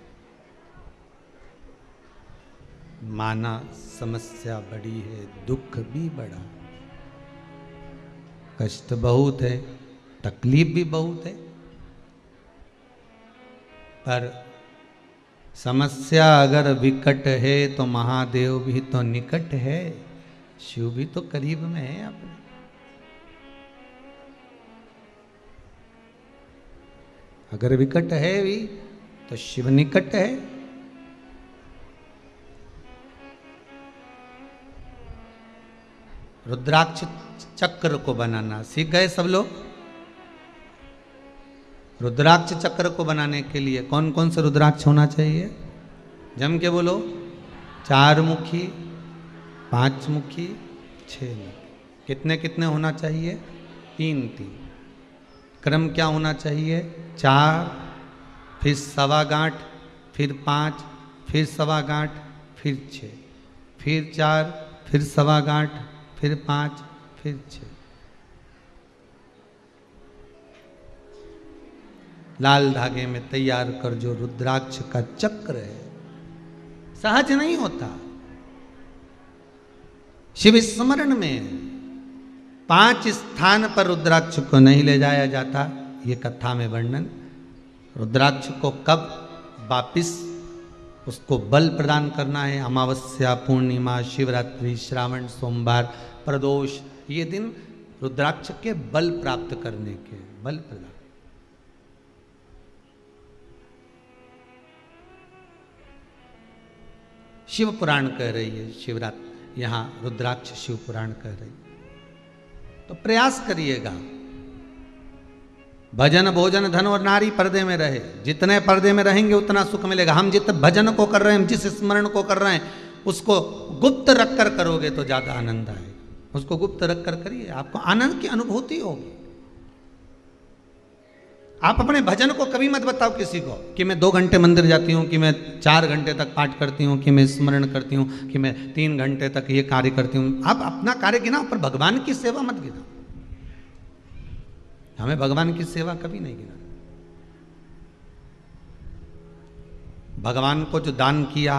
माना समस्या बड़ी है, दुख भी बड़ा, कष्ट बहुत है, तकलीफ भी बहुत है, पर समस्या अगर विकट है तो महादेव भी तो निकट है, शिव भी तो करीब में है अपने। अगर विकट है भी तो शिव निकट है। रुद्राक्ष चक्र को बनाना सीख गए सब लोग। रुद्राक्ष चक्र को बनाने के लिए कौन कौन से रुद्राक्ष होना चाहिए? जम के बोलो। 4 मुखी, 5 मुखी, 6 मुखी। कितने कितने होना चाहिए? 3-3। क्रम क्या होना चाहिए? 4, फिर 1.25 गांठ, फिर 5, फिर 1.25 गांठ, फिर 6, फिर 4, फिर 1.25 गांठ, फिर 5, फिर 6। लाल धागे में तैयार कर जो रुद्राक्ष का चक्र है, सहज नहीं होता। शिव स्मरण में 5 स्थान पर रुद्राक्ष को नहीं ले जाया जाता, ये कथा में वर्णन। रुद्राक्ष को कब वापिस उसको बल प्रदान करना है, अमावस्या, पूर्णिमा, शिवरात्रि, श्रावण सोमवार, प्रदोष, ये दिन रुद्राक्ष के बल प्राप्त करने के, बल प्रदान। शिव पुराण कह रही है शिवरात्रि, यहां रुद्राक्ष शिव पुराण कह रही है। तो प्रयास करिएगा, भजन भोजन धन और नारी पर्दे में रहे। जितने पर्दे में रहेंगे उतना सुख मिलेगा। हम जितने भजन को कर रहे हैं, जिस स्मरण को कर रहे हैं, उसको गुप्त रखकर करोगे तो ज्यादा आनंद आएगा। उसको गुप्त रखकर करिए, आपको आनंद की अनुभूति होगी। आप अपने भजन को कभी मत बताओ किसी को कि मैं 2 घंटे मंदिर जाती हूँ, कि मैं 4 घंटे तक पाठ करती हूँ, कि मैं स्मरण करती हूँ, कि मैं 3 घंटे तक ये कार्य करती हूँ। आप अपना कार्य गिनाओ, पर भगवान की सेवा मत गिनाओ। हमें भगवान की सेवा कभी नहीं गिना। भगवान को जो दान किया,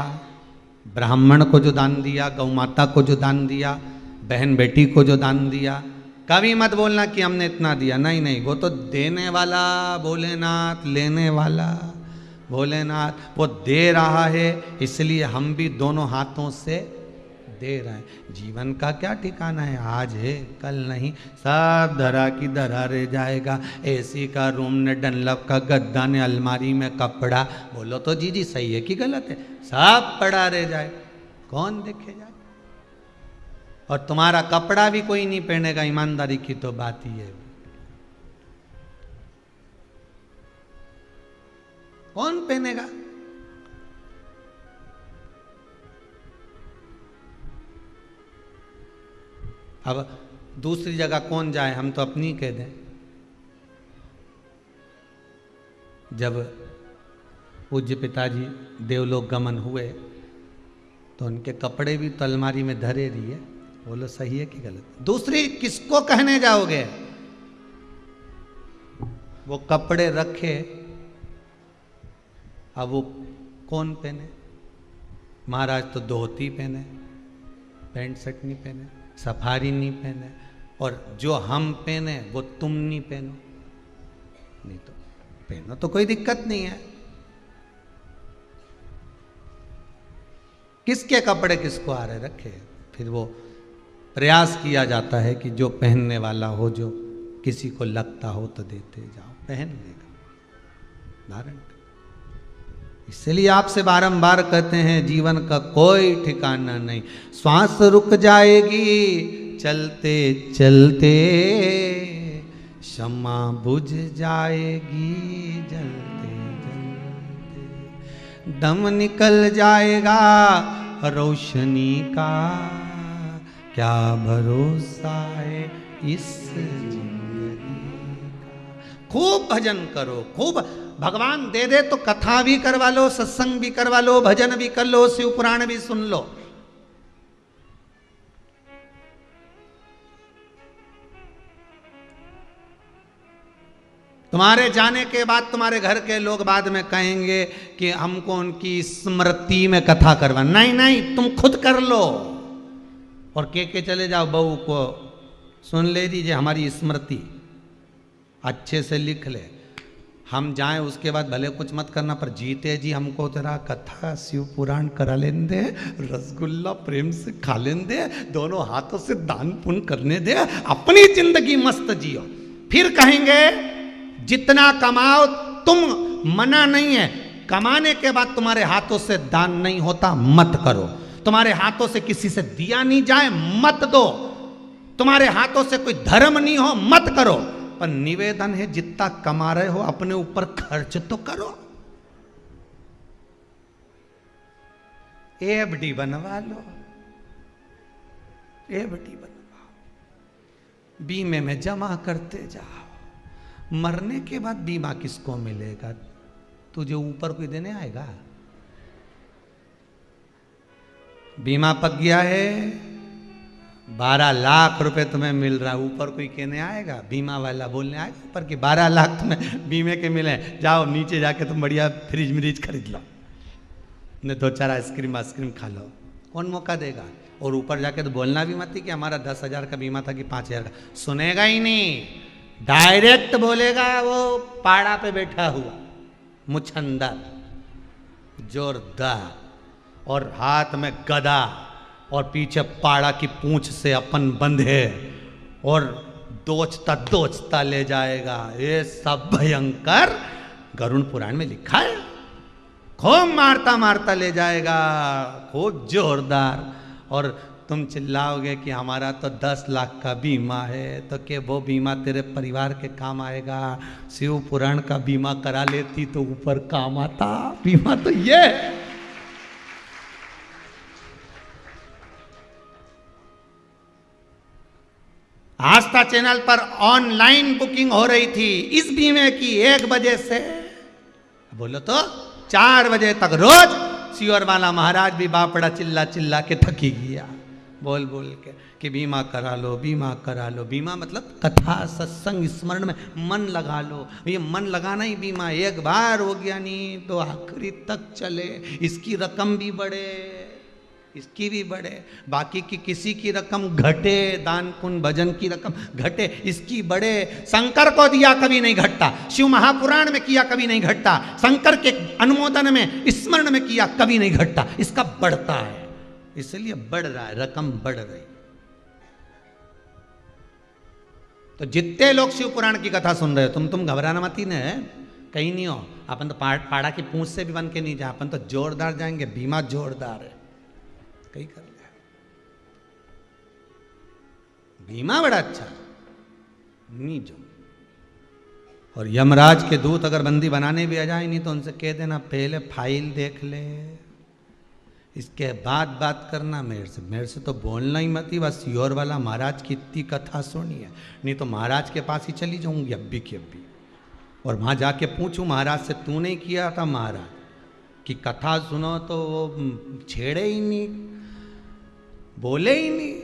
ब्राह्मण को जो दान दिया, गौ माता को जो दान दिया, बहन बेटी को जो दान दिया, कभी मत बोलना कि हमने इतना दिया। नहीं नहीं, वो तो देने वाला भोलेनाथ, लेने वाला भोलेनाथ, वो दे रहा है, इसलिए हम भी दोनों हाथों से दे रहे हैं। जीवन का क्या ठिकाना है, आज है कल नहीं, सब धरा की धरा रह जाएगा। एसी का रूम ने, डनलप का गद्दा ने, अलमारी में कपड़ा, बोलो तो जी सही है कि गलत है, सब पड़ा रह जाए, कौन देखे जाए। और तुम्हारा कपड़ा भी कोई नहीं पहनेगा, ईमानदारी की तो बात ही है। कौन पहनेगा? अब दूसरी जगह कौन जाए, हम तो अपनी कह दें। जब पूज्य पिताजी देवलोक गमन हुए तो उनके कपड़े भी तो अलमारी में धरे रही है, बोलो सही है कि गलत? दूसरी किसको कहने जाओगे? वो कपड़े रखे, अब वो कौन पहने? महाराज तो धोती पहने, पैंट शर्ट नहीं पहने, सफारी नहीं पहने, और जो हम पहने वो तुम नहीं पहनो। नहीं तो पहनो तो कोई दिक्कत नहीं है। किसके कपड़े किसको आ रहे, रखे। फिर वो प्रयास किया जाता है कि जो पहनने वाला हो, जो किसी को लगता हो तो देते जाओ, पहन लेगा, धारण कर। इसलिए आपसे बारंबार कहते हैं, जीवन का कोई ठिकाना नहीं, श्वास रुक जाएगी चलते चलते, शम्मा बुझ जाएगी जलते जलते, दम निकल जाएगा रोशनी का, क्या भरोसा है इस जिंदगी का। खूब भजन करो, खूब, भगवान दे दे तो कथा भी करवा लो, सत्संग भी करवा लो, भजन भी कर लो, शिव पुराण भी सुन लो। तुम्हारे जाने के बाद तुम्हारे घर के लोग बाद में कहेंगे कि हमको उनकी स्मृति में कथा करवा। नहीं नहीं, तुम खुद कर लो और के चले जाओ, बहू को सुन ले दीजिए हमारी स्मृति, अच्छे से लिख ले। हम जाएं उसके बाद भले कुछ मत करना, पर जीते जी हमको तेरा कथा शिव पुराण करा लेने दे, रसगुल्ला प्रेम से खा लेने दे, दोनों हाथों से दान पुण्य करने दे, अपनी जिंदगी मस्त जियो। फिर कहेंगे जितना कमाओ तुम, मना नहीं है, कमाने के बाद तुम्हारे हाथों से दान नहीं होता, मत करो। तुम्हारे हाथों से किसी से दिया नहीं जाए, मत दो। तुम्हारे हाथों से कोई धर्म नहीं हो, मत करो। पर निवेदन है, जितना कमा रहे हो अपने ऊपर खर्च तो करो। एफडी बनवा लो, एफडी बनवाओ, बीमे में जमा करते जाओ। मरने के बाद बीमा किसको मिलेगा? तुझे ऊपर कोई देने आएगा? बीमा पक गया है, 12 लाख रुपए तुम्हें मिल रहा है, ऊपर कोई कहने आएगा? बीमा वाला बोलने आएगा ऊपर कि 12 लाख तुम्हें बीमे के मिले, जाओ नीचे जाके तुम बढ़िया फ्रिज मिरीज खरीद लो। ने 2-4 आइसक्रीम खा लो, कौन मौका देगा? और ऊपर जाके तो बोलना भी मत कि हमारा 10,000 का बीमा था कि 5,000 का, सुनेगा ही नहीं, डायरेक्ट बोलेगा वो पाड़ा पे बैठा हुआ मुछंदर जोरदार, और हाथ में गदा, और पीछे पाड़ा की पूंछ से अपन बंधे, और दोचता ले जाएगा। ये सब भयंकर गरुड़ पुराण में लिखा है। खूब मारता मारता ले जाएगा, खूब जोरदार। और तुम चिल्लाओगे कि हमारा तो 10 लाख का बीमा है, तो क्या वो बीमा तेरे परिवार के काम आएगा? शिव पुराण का बीमा करा लेती तो ऊपर काम आता। बीमा तो ये है। आस्था चैनल पर ऑनलाइन बुकिंग हो रही थी इस बीमे की 1 बजे से, बोलो तो 4 बजे तक रोज सियोर वाला महाराज भी बापड़ा चिल्ला चिल्ला के थकी गया, बोल बोल के कि बीमा करा लो, बीमा करा लो। बीमा मतलब कथा सत्संग स्मरण में मन लगा लो। ये मन लगाना ही बीमा। एक बार हो गया नहीं तो आखिरी तक चले। इसकी रकम भी बढ़े, इसकी भी बढ़े, बाकी की किसी की रकम घटे, दान पुण्य भजन की रकम घटे, इसकी बढ़े। शंकर को दिया कभी नहीं घटता, शिव महापुराण में किया कभी नहीं घटता, शंकर के अनुमोदन में स्मरण में किया कभी नहीं घटता, इसका बढ़ता है। इसलिए बढ़ रहा है, रकम बढ़ रही। तो जितने लोग शिव पुराण की कथा सुन रहे हो, तुम घबराना मत ही न, कहीं नहीं हो। अपन तो पाड़ा की पूंछ से भी बन के नहीं जाए, अपन तो जोरदार जाएंगे। बीमा जोरदार है, कहीं कर लिया। बीमा बड़ा अच्छा नहीं जो। और यमराज के दूत अगर बंदी बनाने भी आ जाए नहीं तो उनसे कह देना पहले फाइल देख ले, इसके बाद बात करना मेरे से तो बोलना ही मत ही। बस सियोर वाला महाराज की इतनी कथा सुनी है, नहीं तो महाराज के पास ही चली जाऊंगी अब्बी की अब्बी, और वहां जाके पूछूं महाराज से, तूने किया था महाराज की कथा सुनो, तो वो छेड़े ही नहीं, बोले ही नहीं।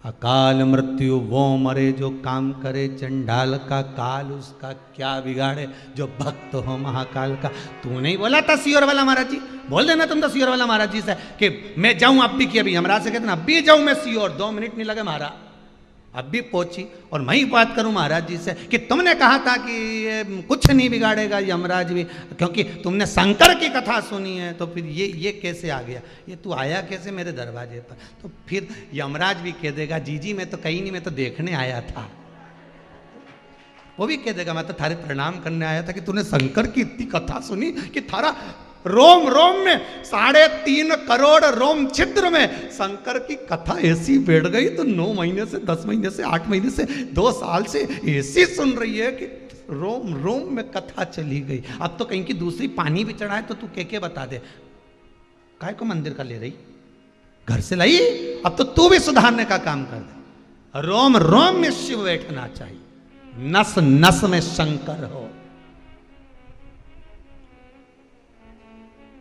अकाल मृत्यु वो मरे जो काम करे, चंडाल का काल उसका क्या बिगाड़े, जो भक्त हो महाकाल का। तू नहीं बोला था सियोर वाला महाराज जी? बोल देना तुम तो सियोर वाला महाराज जी से कि मैं जाऊं अभी की अभी। हमराज से कहते ना अभी जाऊं मैं सियोर, 2 मिनट नहीं लगे महाराज, अभी पहुंची। और मैं ही बात करूं महाराज जी से कि तुमने कहा था कि ये कुछ नहीं बिगाड़ेगा यमराज भी, क्योंकि तुमने शंकर की कथा सुनी है, तो फिर ये कैसे आ गया, ये तू आया कैसे मेरे दरवाजे पर? तो फिर यमराज भी कह देगा जी मैं तो कहीं नहीं, मैं तो देखने आया था। वो भी कह देगा मैं तो थारे प्रणाम करने आया था कि तूने शंकर की इतनी कथा सुनी कि थारा रोम रोम में 3.5 करोड़ रोम छिद्र में शंकर की कथा ऐसी बैठ गई, तो 9 महीने से 10 महीने से 8 महीने से 2 साल से ऐसी सुन रही है कि रोम रोम में कथा चली गई। अब तो कहीं की दूसरी पानी भी चढ़ाए तो तू के बता दे, काय को मंदिर का ले रही, घर से लाई? अब तो तू भी सुधारने का काम कर दे। रोम रोम में शिव बैठना चाहिए, नस नस में शंकर हो,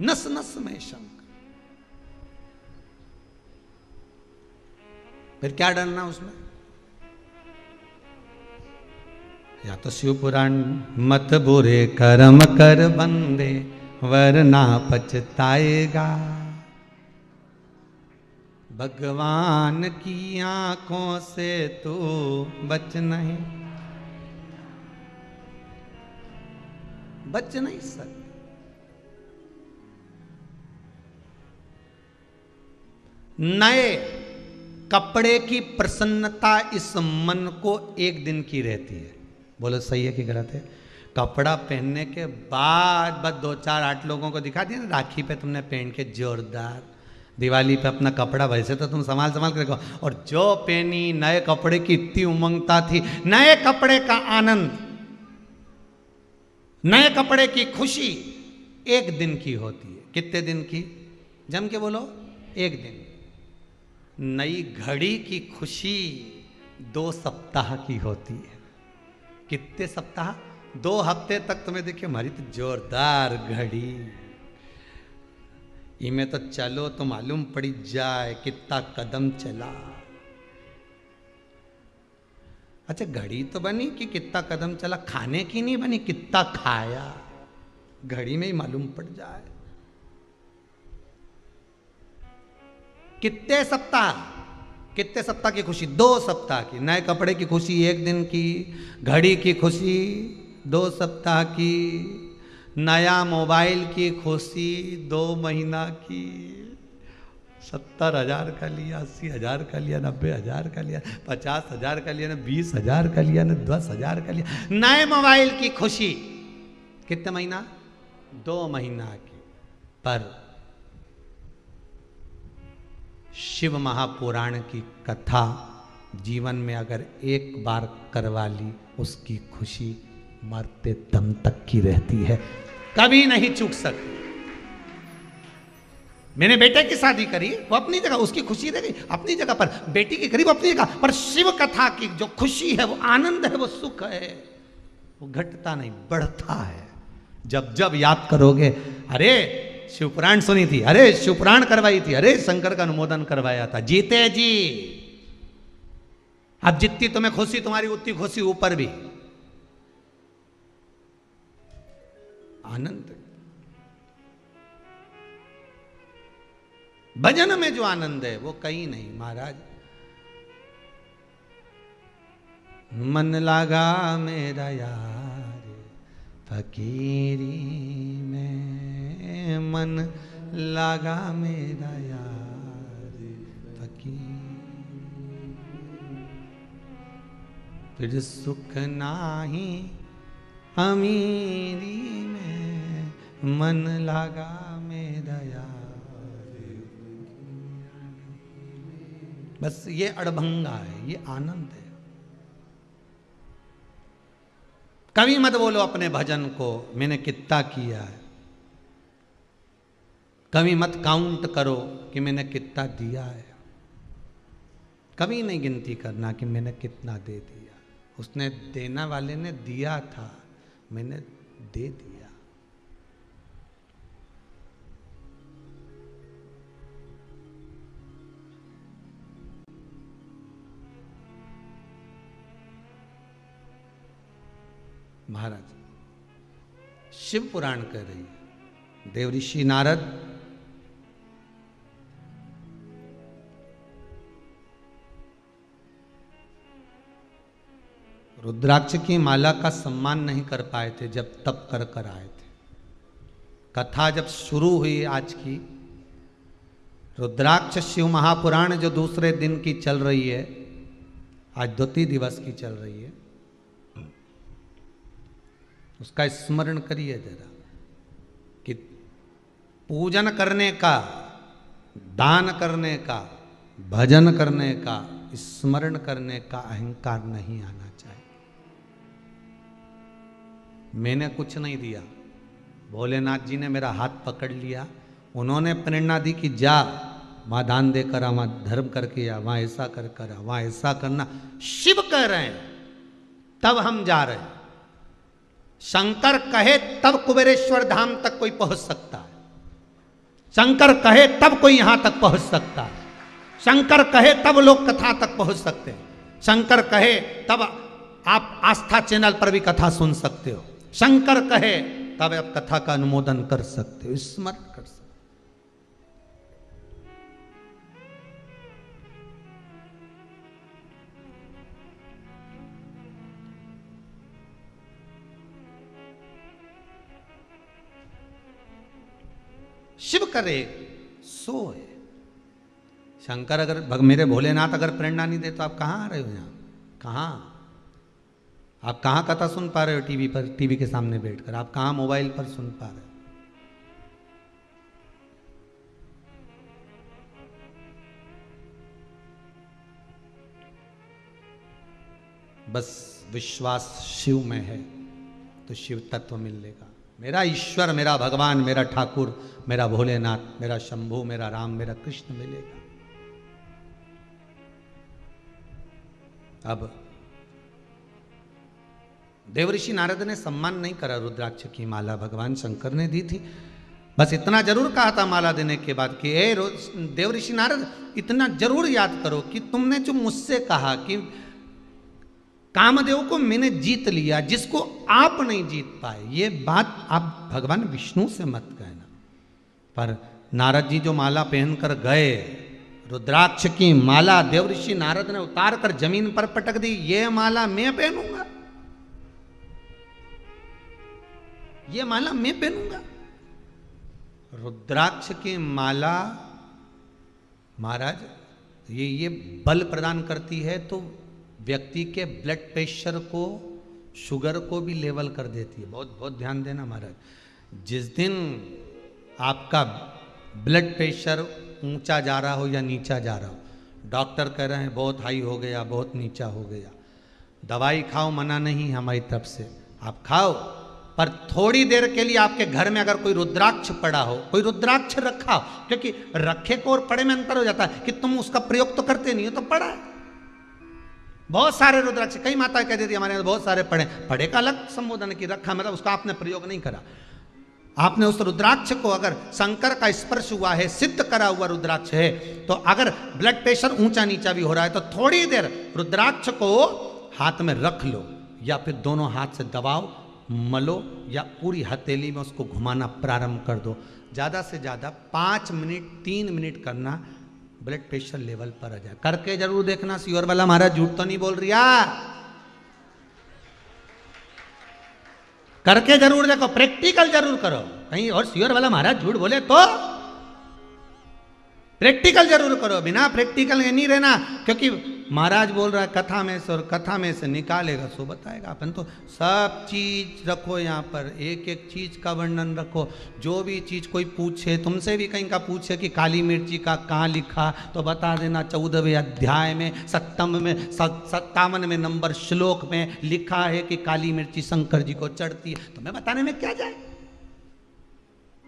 नस नस में शंकर। फिर क्या डरना उसमें? या तो शिव पुराण, मत बुरे कर्म कर बंदे वरना पछताएगा, भगवान की आंखों से तू बच नहीं सकता। नए कपड़े की प्रसन्नता इस मन को 1 दिन की रहती है। बोलो सही है कि गलत है? कपड़ा पहनने के बाद बस 2-4-8 लोगों को दिखा दिया ना, राखी पे तुमने पहन के जोरदार, दिवाली पे अपना कपड़ा वैसे तो तुम संभाल के रखो, और जो पहनी नए कपड़े की इतनी उमंगता थी, नए कपड़े का आनंद, नए कपड़े की खुशी 1 दिन की होती है। कितने दिन की? जम के बोलो, 1 दिन। नई घड़ी की खुशी 2 सप्ताह की होती है। कितने सप्ताह? 2 हफ्ते तक तुम्हें देखिए हमारी तो जोरदार घड़ी, इमें तो चलो तो मालूम पड़ी जाए कितना कदम चला। अच्छा घड़ी तो बनी कि कितना कदम चला, खाने की नहीं बनी कितना खाया, घड़ी में ही मालूम पड़ जाए। कितने सप्ताह, कितने सप्ताह की खुशी? 2 सप्ताह की। नए कपड़े की खुशी 1 दिन की, घड़ी की खुशी 2 सप्ताह की, नया मोबाइल की खुशी 2 महीना की। 70,000 का लिया, 80,000 का लिया, 90,000 का लिया, 50,000 का लिया, 20,000 का लिया, 10,000 का लिया। नए मोबाइल की खुशी कितने महीना? 2 महीना की। पर शिव महापुराण की कथा जीवन में अगर एक बार करवा ली, उसकी खुशी मरते दम तक की रहती है, कभी नहीं चूक सकती। मैंने बेटे की शादी करी, वो अपनी जगह, उसकी खुशी रह गई अपनी जगह पर, बेटी की करी वो अपनी जगह पर, शिव कथा की जो खुशी है, वो आनंद है, वो सुख है, वो घटता नहीं, बढ़ता है। जब जब याद करोगे, अरे शिवपुराण सुनी थी, अरे शिवपुराण करवाई थी, अरे शंकर का अनुमोदन करवाया था, जीते जी। अब जितनी तुम्हें खुशी, तुम्हारी उतनी खुशी ऊपर भी। आनंद, भजन में जो आनंद है वो कहीं नहीं महाराज। मन लगा मेरा यार फकीरी में, मन लगा मेरा यार फकीरी, फिर सुख नाही अमीरी में, मन लगा मेरा यार। बस ये अड़भंगा है, ये आनंद है। कभी मत बोलो अपने भजन को मैंने कितना किया है, कभी मत काउंट करो कि मैंने कितना दिया है, कभी नहीं गिनती करना कि मैंने कितना दे दिया। उसने देने वाले ने दिया था, मैंने दे दिया। महाराज शिव पुराण कह रही है, देवऋषि नारद रुद्राक्ष की माला का सम्मान नहीं कर पाए थे जब तप कर कर आए थे। कथा जब शुरू हुई आज की, रुद्राक्ष शिव महापुराण जो दूसरे दिन की चल रही है, आज द्वितीय दिवस की चल रही है, उसका स्मरण करिए जरा कि पूजन करने का, दान करने का, भजन करने का, स्मरण करने का अहंकार नहीं आना चाहिए। मैंने कुछ नहीं दिया, भोलेनाथ जी ने मेरा हाथ पकड़ लिया, उन्होंने प्रेरणा दी कि जा वहां दान देकर आ, वहां धर्म करके आ, वहां ऐसा कर कर आ, वहां ऐसा करना। शिव कह रहे हैं तब हम जा रहे हैं। शंकर कहे तब कुबेरेश्वर धाम तक कोई पहुंच सकता है, शंकर कहे तब कोई यहां तक पहुंच सकता है, शंकर कहे तब लोग कथा तक पहुंच सकते हैं, शंकर कहे तब आप आस्था चैनल पर भी कथा सुन सकते हो, शंकर कहे तब आप कथा का अनुमोदन कर सकते हो, स्मरण कर सकते हो। शिव करे सो है। शंकर अगर, मेरे भोलेनाथ अगर प्रेरणा नहीं दे तो आप कहाँ आ रहे हो यहाँ? कहाँ आप कहाँ कथा सुन पा रहे हो? टीवी पर, टीवी के सामने बैठकर। आप कहाँ मोबाइल पर सुन पा रहे हो? बस विश्वास शिव में है तो शिव तत्व मिलेगा। मेरा ईश्वर, मेरा भगवान, मेरा ठाकुर, मेरा भोलेनाथ, मेरा शंभू, मेरा राम, मेरा कृष्ण मिलेगा। अब देवऋषि नारद ने सम्मान नहीं करा रुद्राक्ष की माला, भगवान शंकर ने दी थी। बस इतना जरूर कहा था माला देने के बाद कि ए देवऋषि नारद, इतना जरूर याद करो कि तुमने जो मुझसे कहा कि कामदेव को मैंने जीत लिया, जिसको आप नहीं जीत पाए, ये बात आप भगवान विष्णु से मत कहना। पर नारद जी जो माला पहनकर गए रुद्राक्ष की माला देवऋषि नारद ने उतार कर जमीन पर पटक दी। ये माला मैं पहनूंगा, ये माला मैं पहनूंगा। रुद्राक्ष की माला महाराज ये बल प्रदान करती है, तो व्यक्ति के ब्लड प्रेशर को, शुगर को भी लेवल कर देती है। बहुत बहुत ध्यान देना महाराज। जिस दिन आपका ब्लड प्रेशर ऊंचा जा रहा हो या नीचा जा रहा हो, डॉक्टर कह रहे हैं बहुत हाई हो गया, बहुत नीचा हो गया, दवाई खाओ, मना नहीं हमारी तरफ से, आप खाओ, पर थोड़ी देर के लिए आपके घर में अगर कोई रुद्राक्ष पड़ा हो, कोई रुद्राक्ष रखा हो, क्योंकि रखे को और पड़े में अंतर हो जाता है कि तुम उसका प्रयोग तो करते नहीं हो, तो पड़ा है। बहुत सारे रुद्राक्ष, कई माता कह देती हमारे यहाँ बहुत सारे पड़े, पड़े का अलग संबोधन की, रखा मतलब उसका आपने प्रयोग नहीं करा। आपने उस रुद्राक्ष को, अगर शंकर का स्पर्श हुआ है, सिद्ध करा हुआ रुद्राक्ष है, तो अगर ब्लड प्रेशर ऊंचा नीचा भी हो रहा है, तो थोड़ी देर रुद्राक्ष को हाथ में रख लो, या फिर दोनों हाथ से दबाओ, मलो, या पूरी हथेली में उसको घुमाना प्रारंभ कर दो। ज़्यादा से ज़्यादा 5 मिनट 3 मिनट करना, ब्लड प्रेशर लेवल पर आ जाए। करके जरूर देखना। श्योर वाला महाराज झूठ तो नहीं बोल रही यार, करके जरूर देखो, प्रैक्टिकल जरूर करो। कहीं और श्योर वाला महाराज झूठ बोले तो प्रैक्टिकल जरूर करो, बिना प्रैक्टिकल नहीं रहना। क्योंकि महाराज बोल रहा है कथा में से, और कथा में से निकालेगा सो बताएगा। अपन तो सब चीज रखो यहाँ पर, एक एक चीज का वर्णन रखो। जो भी चीज कोई पूछे, तुमसे भी कहीं का पूछे कि काली मिर्ची का कहाँ लिखा, तो बता देना 14वें अध्याय में 57 में नंबर श्लोक में लिखा है कि काली मिर्ची शंकर जी को चढ़ती है। तुम्हें बताने में क्या जाए,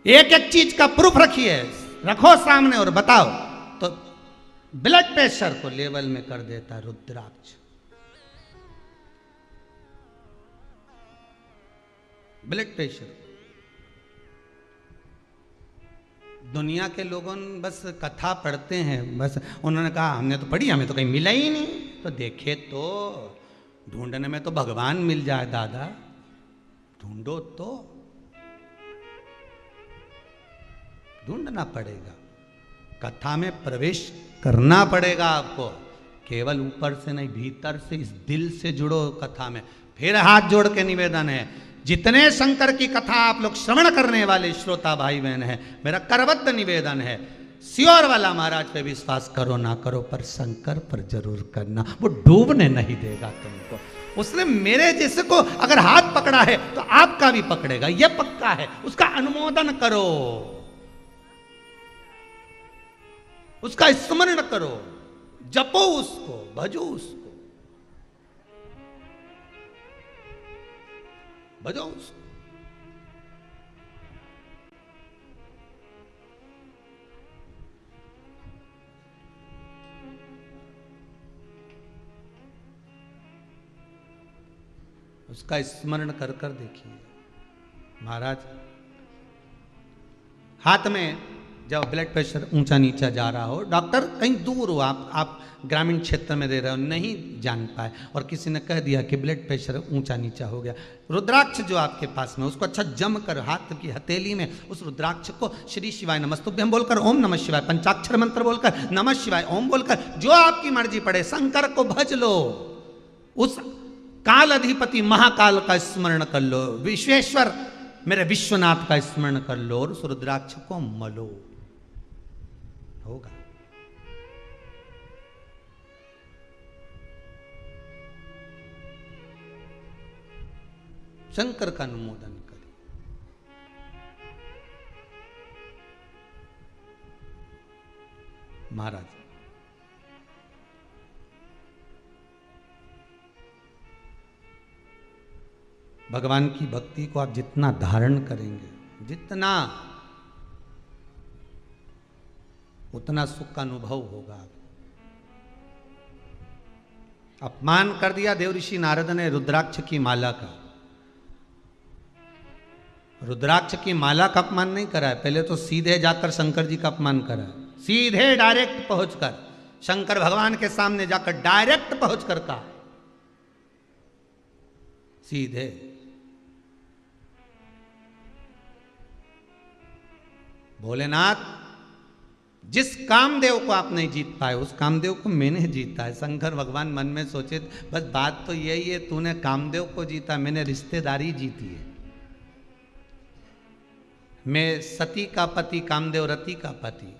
एक एक चीज का प्रूफ रखिए, रखो सामने और बताओ। तो ब्लड प्रेशर को लेवल में कर देता है रुद्राक्ष। ब्लड प्रेशर, दुनिया के लोगों बस कथा पढ़ते हैं, बस उन्होंने कहा हमने तो पढ़ी, हमें तो कहीं मिला ही नहीं। तो देखे तो ढूंढने में तो भगवान मिल जाए दादा, ढूंढो तो, ढूंढना पड़ेगा, कथा में प्रवेश करना पड़ेगा आपको। केवल ऊपर से नहीं, भीतर से, इस दिल से जुड़ो कथा में। फिर हाथ जोड़ के निवेदन है, जितने शंकर की कथा आप लोग श्रवण करने वाले श्रोता भाई बहन है, मेरा करबद्ध निवेदन है, श्योर वाला महाराज पे विश्वास करो ना करो, पर शंकर पर जरूर करना। वो डूबने नहीं देगा तुमको। उसने मेरे जैसे को अगर हाथ पकड़ा है तो आपका भी पकड़ेगा, यह पक्का है। उसका अनुमोदन करो, उसका स्मरण करो, जपो उसको, भजो उसको, भजो उसको। उसका स्मरण कर कर देखिए। महाराज हाथ में जब ब्लड प्रेशर ऊंचा नीचा जा रहा हो, डॉक्टर कहीं दूर हो, आप ग्रामीण क्षेत्र में रह रहे हो, नहीं जान पाए, और किसी ने कह दिया कि ब्लड प्रेशर ऊंचा नीचा हो गया, रुद्राक्ष जो आपके पास में, उसको अच्छा जम कर हाथ की हथेली में उस रुद्राक्ष को श्री शिवाय नमस्तुभ्यं बोलकर, ओम नमः शिवाय पंचाक्षर मंत्र बोलकर, नमः शिवाय ओम बोलकर, जो आपकी मर्जी पड़े, शंकर को भज लो, उस काल अधिपति महाकाल का स्मरण कर लो, विश्वेश्वर मेरे विश्वनाथ का स्मरण कर लो, और उस रुद्राक्ष को मलो, होगा। शंकर का अनुमोदन करें। महाराज भगवान की भक्ति को आप जितना धारण करेंगे, जितना, उतना सुख का अनुभव होगा। अपमान कर दिया देवऋषि नारद ने रुद्राक्ष की माला का। रुद्राक्ष की माला का अपमान नहीं करा है, पहले तो सीधे जाकर शंकर जी का अपमान करा है। सीधे डायरेक्ट पहुंचकर शंकर भगवान के सामने जाकर डायरेक्ट पहुंचकर कहा, सीधे। भोलेनाथ जिस कामदेव को आप नहीं जीत पाए उस कामदेव को मैंने जीता है। शंकर भगवान मन में सोचे बस बात तो यही है, तूने कामदेव को जीता, मैंने रिश्तेदारी जीती है। मैं सती का पति, कामदेव रति का पति,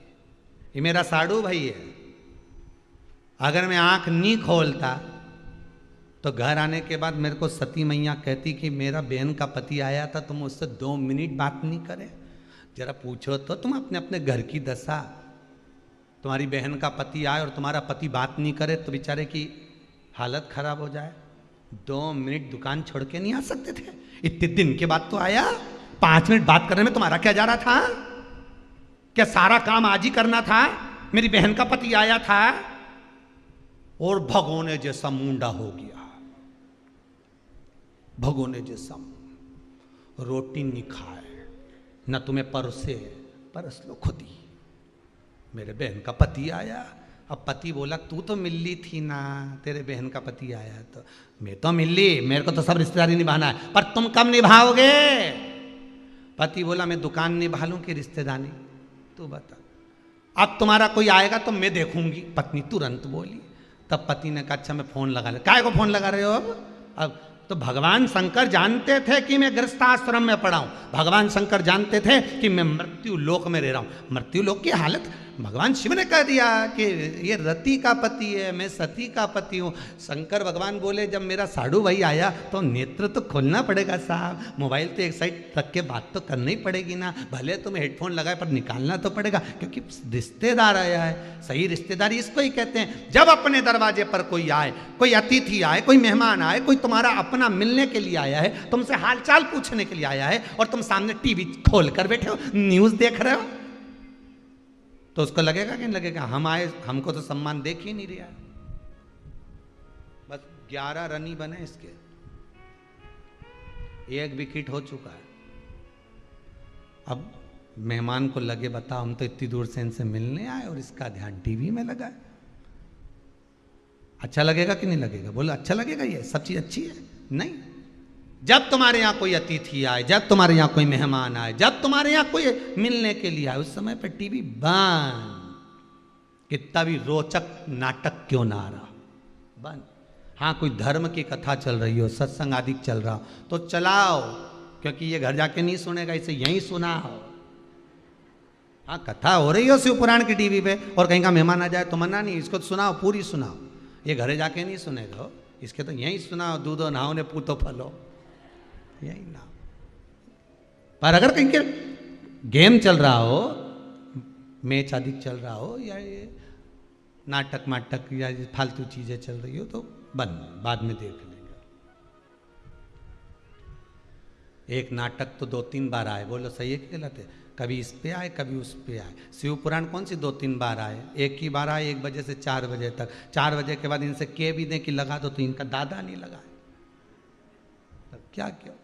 ये मेरा साड़ू भाई है। अगर मैं आंख नहीं खोलता तो घर आने के बाद मेरे को सती मैया कहती कि मेरा बहन का पति आया था, तुम उससे 2 मिनट बात नहीं करे। जरा पूछो तो तुम अपने अपने घर की दशा, तुम्हारी बहन का पति आए और तुम्हारा पति बात नहीं करे तो बेचारे की हालत खराब हो जाए। 2 मिनट दुकान छोड़ के नहीं आ सकते थे? इतने दिन के बाद तो आया। 5 मिनट बात करने में तुम्हारा क्या जा रहा था? क्या सारा काम आज ही करना था? मेरी बहन का पति आया था और भगोने जैसा मुंडा हो गया, भगोने जैसा। रोटी नहीं खाए, न तुम्हें परोसे, परस लो खुद ही। मेरे बहन का पति आया। अब पति बोला तू तो मिली थी ना, तेरे बहन का पति आया तो मैं तो मिली, मेरे को तो सब रिश्तेदारी निभाना है, पर तुम कब निभाओगे? पति बोला मैं दुकान निभा लूं कि रिश्तेदारी, तू बता। अब तुम्हारा कोई आएगा तो मैं देखूंगी। पत्नी तुरंत बोली। तब पति ने कहा अच्छा मैं फोन लगा ले। काय को फोन लगा रहे हो अब तो भगवान शंकर जानते थे कि मैं गृहस्थाश्रम में पड़ा हूं। भगवान शंकर जानते थे कि मैं मृत्यु लोक में रह रहा हूं। मृत्यु लोक की हालत भगवान शिव ने कह दिया कि ये रति का पति है, मैं सती का पति हूं। शंकर भगवान बोले जब मेरा साधु भाई आया तो नेत्र तो खोलना पड़ेगा साहब, मोबाइल तो एक साइड रख के बात तो करनी ही पड़ेगी ना, भले तुम हेडफोन लगाए पर निकालना तो पड़ेगा, क्योंकि रिश्तेदार आया है। सही रिश्तेदारी इसको ही कहते हैं। जब अपने दरवाजे पर कोई आए, कोई अतिथि आए, कोई मेहमान आए, कोई तुम्हारा अपना मिलने के लिए आया है, तुमसे हालचाल पूछने के लिए आया है और तुम सामने टीवी खोल कर बैठे हो, न्यूज देख रहे हो, तो उसको लगेगा कि नहीं लगेगा? हम आए, हमको तो सम्मान देख ही नहीं रहा। बस 11 रनी बने इसके, 1 विकेट हो चुका है। अब मेहमान को लगे बताओ हम तो इतनी दूर से इनसे मिलने आए और इसका ध्यान टीवी में लगा है। अच्छा लगेगा कि नहीं लगेगा? बोलो अच्छा लगेगा? ये सब चीज अच्छी है? नहीं। जब तुम्हारे यहां कोई अतिथि आए, जब तुम्हारे यहां कोई मेहमान आए, जब तुम्हारे यहां कोई मिलने के लिए आए, उस समय पे टीवी बंद। कितना भी रोचक नाटक क्यों ना आ रहा, बंद। हाँ कोई धर्म की कथा चल रही हो, सत्संग आदि चल रहा हो तो चलाओ, क्योंकि ये घर जाके नहीं सुनेगा, इसे यहीं सुनाओ। हाँ कथा हो रही हो शिव पुराण की टीवी पे और कहीं का मेहमान आ जाए तो मना नहीं, इसको तो सुनाओ, पूरी सुनाओ। ये घरे जाके नहीं सुनेगा, इसके तो यहीं सुनाओ। दूधो नहाओ ने पूतो फलो, यही ना। पर अगर कहीं के गेम चल रहा हो, मैच आदि चल रहा हो, या ये नाटक माटक या फालतू चीजें चल रही हो तो बंद, बाद में देख लेंगे। एक नाटक तो 2-3 बार आए, बोलो सही है कि गलत है? कभी इस पे आए, कभी उस पे आए। शिव पुराण कौन सी 2-3 बार आए? एक ही बार आए 1 बजे से 4 बजे तक। 4 बजे के बाद इनसे कह भी दें कि लगा दो तो इनका दादा नहीं लगाए, तब क्या क्यों?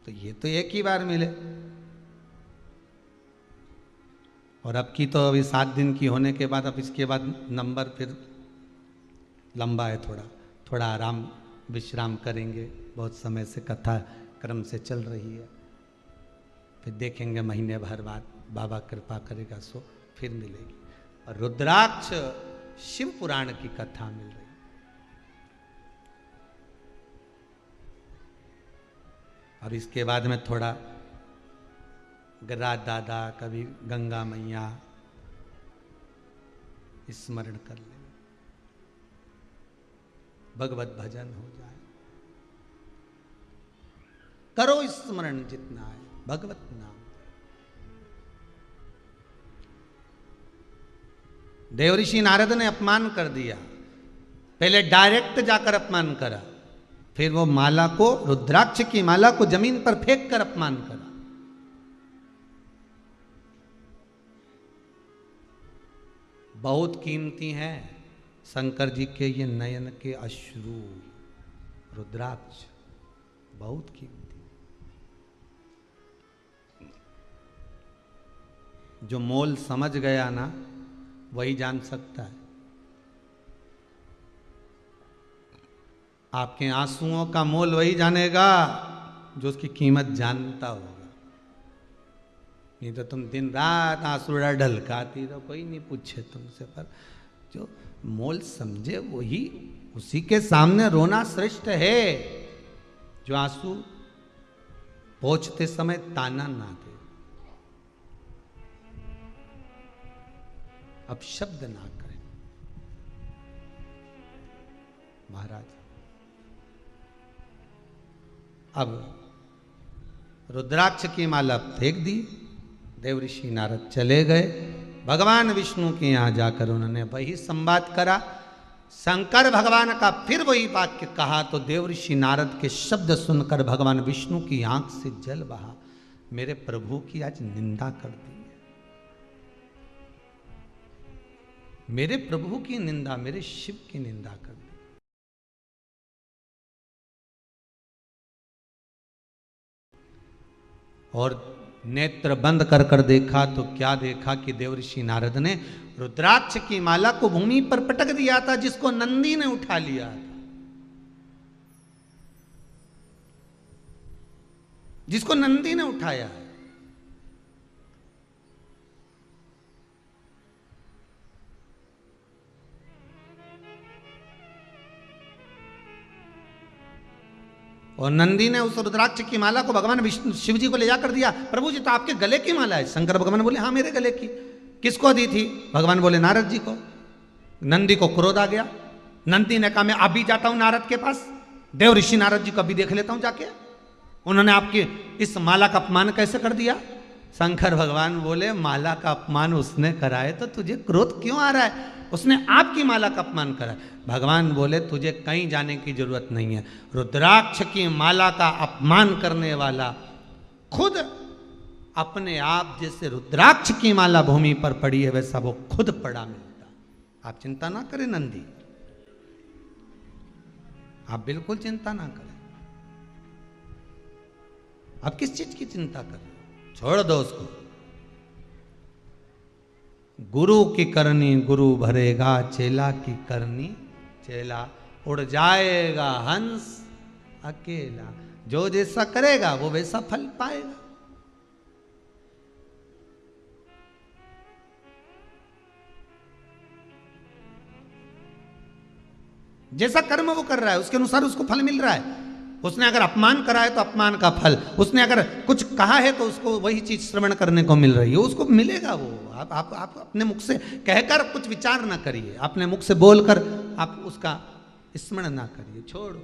तो ये तो एक ही बार मिले, और अब की तो अभी 7 दिन की होने के बाद अब इसके बाद नंबर फिर लंबा है, थोड़ा आराम विश्राम करेंगे। बहुत समय से कथा क्रम से चल रही है, फिर देखेंगे महीने भर बाद, बाबा कृपा करेगा सो फिर मिलेगी। और रुद्राक्ष शिव पुराण की कथा मिल रही। अब इसके बाद में थोड़ा गिरिराज दादा, कभी गंगा मैया स्मरण कर ले, भगवत भजन हो जाए। करो स्मरण जितना है, भगवत नाम। देवऋषि नारद ने अपमान कर दिया, पहले डायरेक्ट जाकर अपमान करा, फिर वो माला को, रुद्राक्ष की माला को जमीन पर फेंक कर अपमान करा। बहुत कीमती है शंकर जी के ये नयन के अश्रु, रुद्राक्ष बहुत कीमती। जो मोल समझ गया ना वही जान सकता है। आपके आंसुओं का मोल वही जानेगा जो उसकी कीमत जानता होगा। नहीं तो तुम दिन रात आंसुड़ा ढलकाती तो कोई नहीं पूछे तुमसे, पर जो मोल समझे वही, उसी के सामने रोना श्रेष्ठ है। जो आंसू पहुंचते समय ताना ना दे, अब शब्द ना करें। महाराज अब रुद्राक्ष की माला फेंक दी, देव ऋषि नारद चले गए। भगवान विष्णु के यहां जाकर उन्होंने वही संवाद करा। शंकर भगवान का फिर वही वाक्य कहा तो देव ऋषि नारद के शब्द सुनकर भगवान विष्णु की आंख से जल बहा। मेरे प्रभु की आज निंदा कर दी है, मेरे प्रभु की निंदा, मेरे शिव की निंदा कर दी। और नेत्र बंद कर कर देखा तो क्या देखा कि देव ऋषि नारद ने रुद्राक्ष की माला को भूमि पर पटक दिया था, जिसको नंदी ने उठा लिया था, जिसको नंदी ने उठाया है। और नंदी ने उस रुद्राक्ष की माला को भगवान विष्णु शिव जी को ले जाकर दिया। प्रभु जी तो आपके गले की माला है। शंकर भगवान बोले हाँ मेरे गले की। किसको दी थी? भगवान बोले नारद जी को। नंदी को क्रोध आ गया। नंदी ने कहा मैं अभी जाता हूं नारद के पास, देव ऋषि नारद जी को अभी देख लेता हूं जाके, उन्होंने आपकी इस माला का अपमान कैसे कर दिया। शंकर भगवान बोले माला का अपमान उसने कराए तो तुझे क्रोध क्यों आ रहा है? उसने आपकी माला का अपमान करा। भगवान बोले तुझे कहीं जाने की जरूरत नहीं है। रुद्राक्ष की माला का अपमान करने वाला खुद अपने आप, जैसे रुद्राक्ष की माला भूमि पर पड़ी है वैसा वो खुद पड़ा मिलता। आप चिंता ना करें नंदी, आप बिल्कुल चिंता ना करें। आप किस चीज की चिंता कर रहे हो? छोड़ दो उसको। गुरु की करनी गुरु भरेगा, चेला की करनी चेला। उड़ जाएगा हंस अकेला। जो जैसा करेगा वो वैसा फल पाएगा। जैसा कर्म वो कर रहा है उसके अनुसार उसको फल मिल रहा है। उसने अगर अपमान करा है तो अपमान का फल, उसने अगर कुछ कहा है तो उसको वही चीज श्रवण करने को मिल रही है, उसको मिलेगा वो। आप अपने मुख से कहकर कुछ विचार ना करिए, अपने मुख से बोलकर आप उसका स्मरण ना करिए, छोड़ो।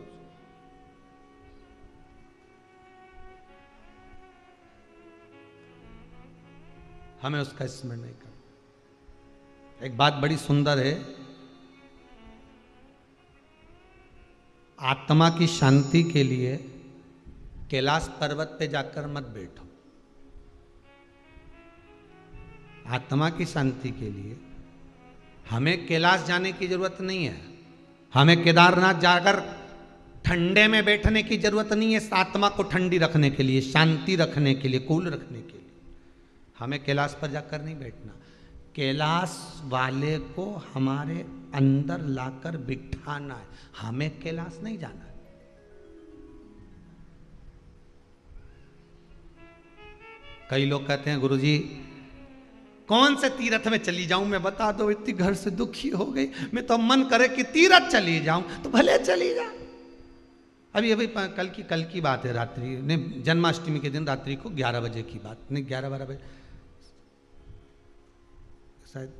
हमें उसका स्मरण नहीं करना। एक बात बड़ी सुंदर है, आत्मा की शांति के लिए कैलाश पर्वत पे जाकर मत बैठो। आत्मा की शांति के लिए हमें कैलाश जाने की जरूरत नहीं है। हमें केदारनाथ जाकर ठंडे में बैठने की जरूरत नहीं है। आत्मा को ठंडी रखने के लिए, शांति रखने के लिए, कूल रखने के लिए हमें कैलाश पर जाकर नहीं बैठना। कैलाश वाले को हमारे अंदर लाकर बिठाना है, हमें कैलाश नहीं जाना है। कई लोग कहते हैं गुरुजी कौन से तीर्थ में चली जाऊं, मैं बता दो, इतनी घर से दुखी हो गई, मैं तो मन करे कि तीर्थ चली जाऊं। तो भले चली जा। अभी कल की बात है, रात्रि ने जन्माष्टमी के दिन रात्रि को 11 बजे की बात, नहीं 11-12 बजे, शायद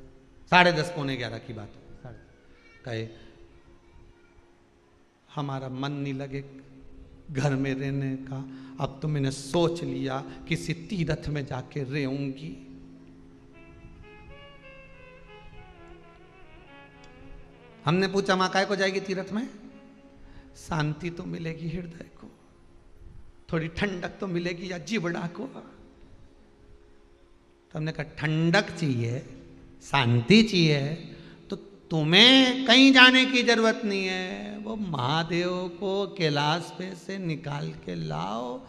10:30 पौने 11 की बात है। कहे हमारा मन नहीं लगे घर में रहने का, अब तो मैंने सोच लिया किसी तीर्थ में जाके रहूंगी। हमने पूछा मां काय को जाएगी तीर्थ में? शांति तो मिलेगी हृदय को, थोड़ी ठंडक तो मिलेगी या जीवड़ा को। तो हमने कहा ठंडक चाहिए, शांति चाहिए तो तुम्हें कहीं जाने की जरूरत नहीं है। वो महादेव को कैलाश पे से निकाल के लाओ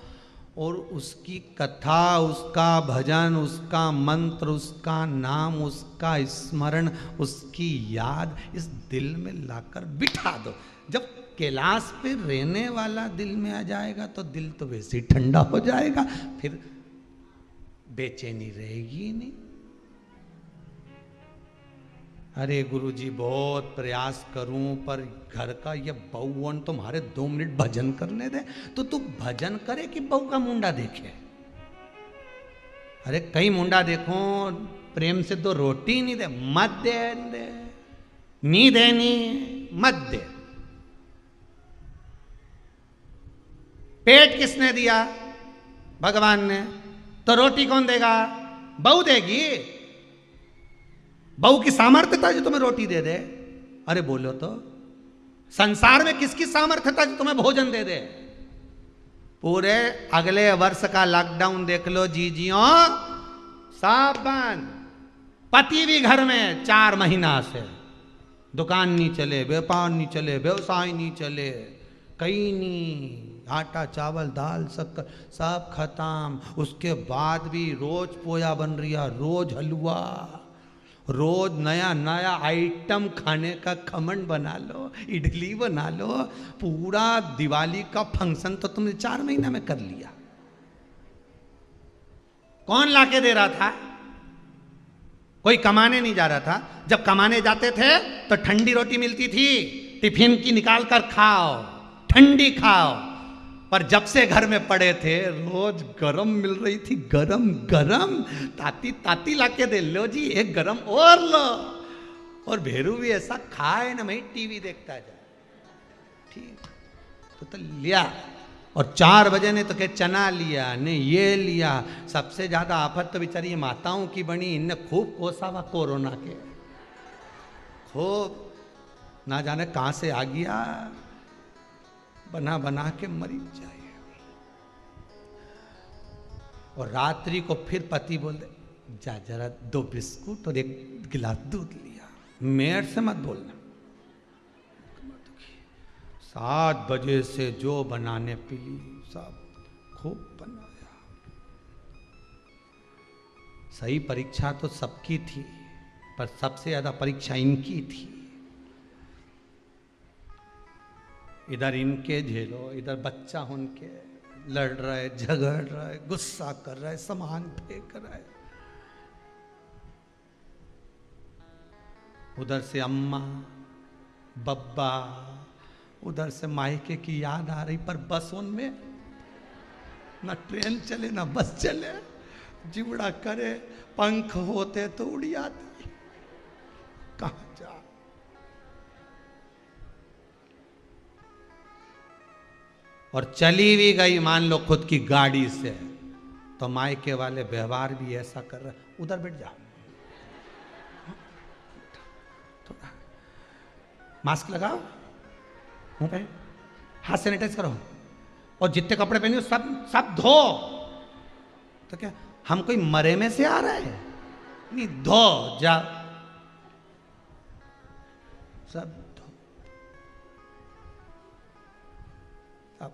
और उसकी कथा, उसका भजन, उसका मंत्र, उसका नाम, उसका स्मरण, उसकी याद इस दिल में लाकर बिठा दो। जब कैलाश पे रहने वाला दिल में आ जाएगा तो दिल तो वैसे ही ठंडा हो जाएगा, फिर बेचैनी रहेगी ही नहीं। अरे गुरुजी बहुत प्रयास करूं पर घर का ये बहुवन तुम्हारे 2 मिनट भजन करने दे, तो तू भजन करे कि बहू का मुंडा देखे? अरे कई मुंडा देखो प्रेम से तो रोटी नहीं दे, मत दे, नहीं देनी मत दे। पेट किसने दिया? भगवान ने। तो रोटी कौन देगा? बहू देगी। बहू की सामर्थ्य था जो तुम्हें रोटी दे दे? अरे बोलो तो, संसार में किसकी सामर्थ्य था जो तुम्हें भोजन दे दे? पूरे अगले वर्ष का लॉकडाउन देख लो जीजियों, सब बंद। पति भी घर में 4 महीना से, दुकान नहीं चले, व्यापार नहीं चले, व्यवसाय नहीं चले, कहीं नहीं, आटा चावल दाल शक्कर सब खत्म। उसके बाद भी रोज पोया बन रही है, रोज हलवा, रोज नया नया आइटम खाने का, खमन बना लो, इडली बना लो। पूरा दिवाली का फंक्शन तो तुमने 4 महीना में कर लिया। कौन लाके दे रहा था? कोई कमाने नहीं जा रहा था। जब कमाने जाते थे तो ठंडी रोटी मिलती थी, टिफिन की निकाल कर खाओ, ठंडी खाओ। पर जब से घर में पड़े थे रोज गरम मिल रही थी, गरम गरम, ताती ताती लाके दे लो जी, एक गरम और लो। और भेरू भी ऐसा खाए ना, मैं टीवी देखता जाए, ठीक तो लिया। और 4 बजे ने तो क्या चना लिया ने, ये लिया। सबसे ज्यादा आफत तो बेचारी ये माताओं की बनी, इनने खूब कोसा हुआ कोरोना के, खूब ना जाने कहां से आ गया, बना बना के मरी जाए। और रात्रि को फिर पति बोले जा जरा 2 बिस्कुट और 1 गिलास दूध लिया, मेयर से मत बोलना। 7 बजे से जो बनाने पीली सब खूब बनाया। सही परीक्षा तो सबकी थी, पर सबसे ज्यादा परीक्षा इनकी थी। इधर इनके झेलो, इधर बच्चा उनके, लड़ रहे, झगड़ रहे, गुस्सा कर रहे, सामान फेंक रहे। उधर से अम्मा बब्बा, उधर से मायके की याद आ रही। पर बस उनमें ना ट्रेन चले ना बस चले, जिबड़ा करे, पंख होते तो उड़ जाती, कहां जा। और चली भी गई मान लो खुद की गाड़ी से, तो मायके वाले व्यवहार भी ऐसा कर रहे। उधर बैठ जाओ, मास्क लगाओ, मुंह पे हाथ सैनिटाइज करो, और जितने कपड़े पहने हो सब धो। तो क्या हम कोई मरे में से आ रहे हैं? नहीं, धो जा, सब धो। अब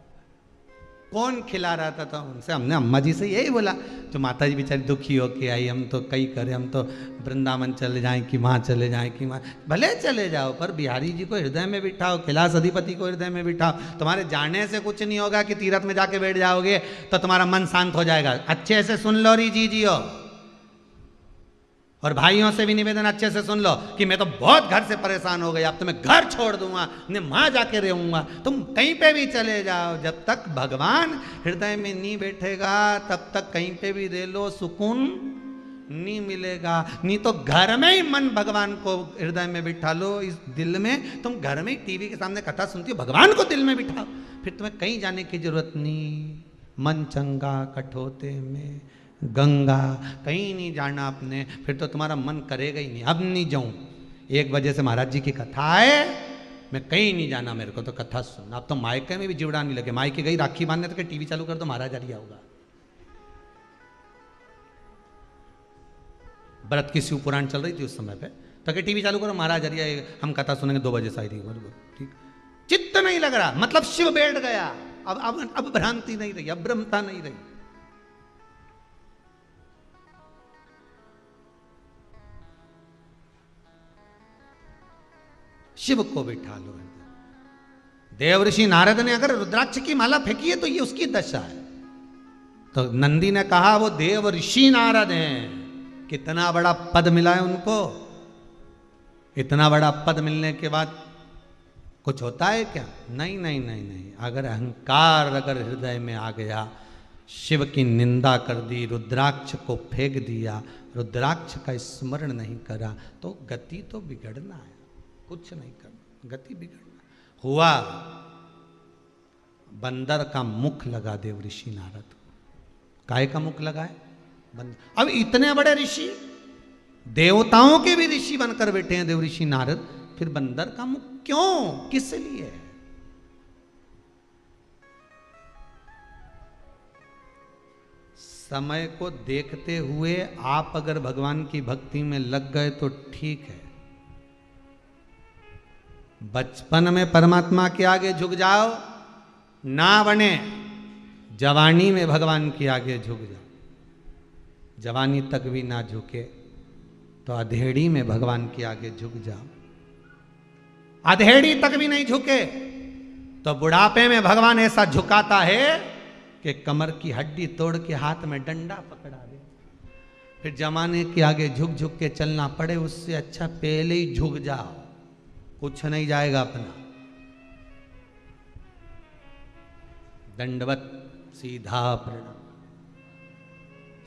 कौन खिला रहा था? तो उनसे हमने अम्मा जी से यही बोला, जो माता जी बेचारी दुखी होके आई, हम तो कई करे, हम तो वृंदावन चले जाएं कि वहाँ चले जाएं कि वहाँ, भले चले जाओ पर बिहारी जी को हृदय में बिठाओ, कैलाश अधिपति को हृदय में बिठाओ। तुम्हारे जाने से कुछ नहीं होगा कि तीर्थ में जाके बैठ जाओगे तो तुम्हारा मन शांत हो जाएगा। अच्छे से सुन लो री जीजियो, और भाइयों से भी निवेदन अच्छे से सुन लो कि मैं तो बहुत घर से परेशान हो गया, अब तो मैं घर छोड़ दूंगा, मैं वहां जाके रहूंगा। तुम कहीं पे भी चले जाओ, जब तक भगवान हृदय में नहीं बैठेगा तब तक कहीं पे भी रह लो, सुकून नहीं मिलेगा। नहीं तो घर में ही मन भगवान को हृदय में बिठा लो, इस दिल में। तुम घर में ही टीवी के सामने कथा सुनती हो, भगवान को दिल में बिठाओ, फिर तुम्हें कहीं जाने की जरूरत नहीं। मन चंगा कठोते में गंगा, कहीं नहीं जाना आपने, फिर तो तुम्हारा मन करेगा ही नहीं, अब नहीं जाऊं। 1 बजे से महाराज जी की कथा है, मैं कहीं नहीं जाना, मेरे को तो कथा सुनना। अब तो मायके में भी जिवड़ा नहीं लगे, मायके गई राखी बांधने तो टीवी चालू कर दो, महाराज आ होगा। व्रत की शिव पुराण चल रही थी उस समय पे, तो कि टीवी चालू करो, महाराज आ हम कथा सुनेंगे 2 बजे शायद। ठीक, चित्त नहीं लग रहा, मतलब शिव बैठ गया। अब भ्रांति नहीं रही, अब ब्रह्मता नहीं रही। शिव को बिठा लो, देव ऋषि नारद ने अगर रुद्राक्ष की माला फेंकी है तो ये उसकी दशा है। तो नंदी ने कहा वो देव ऋषि नारद हैं, कितना बड़ा पद मिला है उनको। इतना बड़ा पद मिलने के बाद कुछ होता है क्या? नहीं नहीं नहीं नहीं। अगर अहंकार अगर हृदय में आ गया, शिव की निंदा कर दी, रुद्राक्ष को फेंक दिया, रुद्राक्ष का स्मरण नहीं करा, तो गति तो बिगड़ना है, कुछ नहीं करना, गति बिगड़ना। हुआ बंदर का मुख लगा देव ऋषि नारद को। काय का मुख लगाए? बंदर। अब इतने बड़े ऋषि, देवताओं के भी ऋषि बनकर बैठे हैं देव ऋषि नारद, फिर बंदर का मुख क्यों, किस लिए? समय को देखते हुए आप अगर भगवान की भक्ति में लग गए तो ठीक है। बचपन में परमात्मा के आगे झुक जाओ, ना बने जवानी में भगवान के आगे झुक जाओ। जवानी तक भी ना झुके तो अधेड़ी में भगवान के आगे झुक जाओ। अधेड़ी तक भी नहीं झुके तो बुढ़ापे में भगवान ऐसा झुकाता है कि कमर की हड्डी तोड़ के हाथ में डंडा पकड़ा दे। फिर जमाने के आगे झुक झुक के चलना पड़े, उससे अच्छा पहले ही झुक जाओ, कुछ नहीं जाएगा अपना। दंडवत सीधा प्रणाम,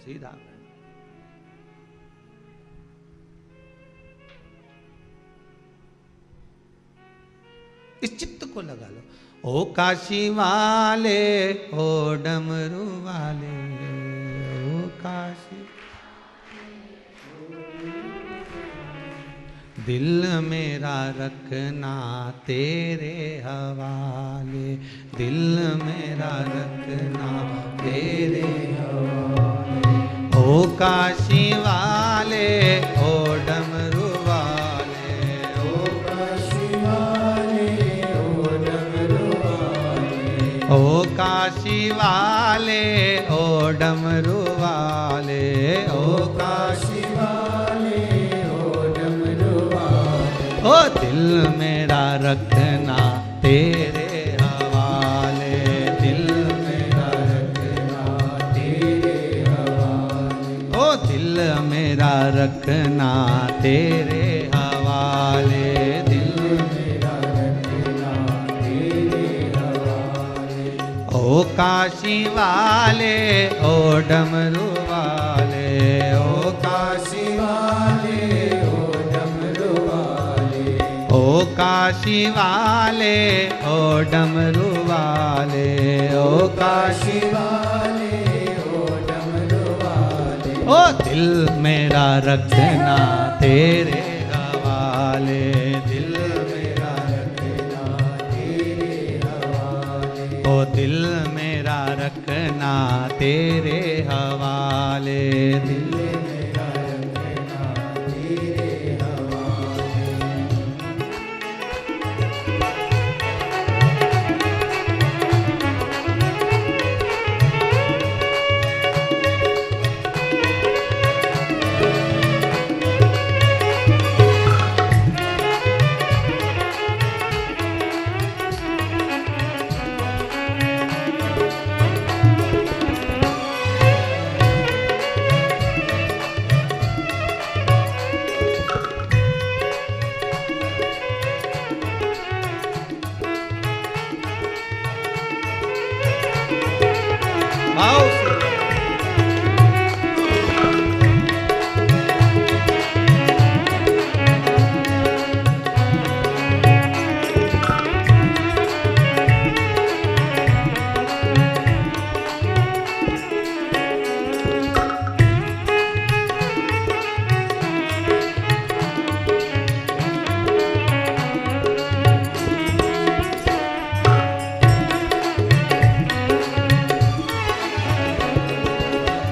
सीधा प्रणाम। इस चित्त को लगा लो। ओ काशी वाले, ओ डमरू वाले, ओ काशी, दिल मेरा रखना तेरे हवाले, दिल मेरा रखना तेरे हवाले। ओ काशी वाले, ओ डमरू वाले, ओ काशी वाले, ओ डमरू वाले, ओ काशी वाले, ओ डमरू वाले, ओ काशी ओ दिल मेरा रखना तेरे हवाले, दिल मेरा रखना तेरे हवाले, ओ दिल मेरा रखना तेरे हवाले, दिल मेरा रखना तेरे हवाले। ओ काशी वाले, ओ डमरू वाले, ओ काशी वाले, ओ काशी वाले, ओ डमरू वाले, ओ काशी वाले, ओ डमरू वाले, ओ दिल मेरा रखना तेरे हवाले, दिल मेरा रखना तेरे हवाले, ओ दिल मेरा रखना तेरे हवाले, दिल मेरा रखना तेरे हवाले।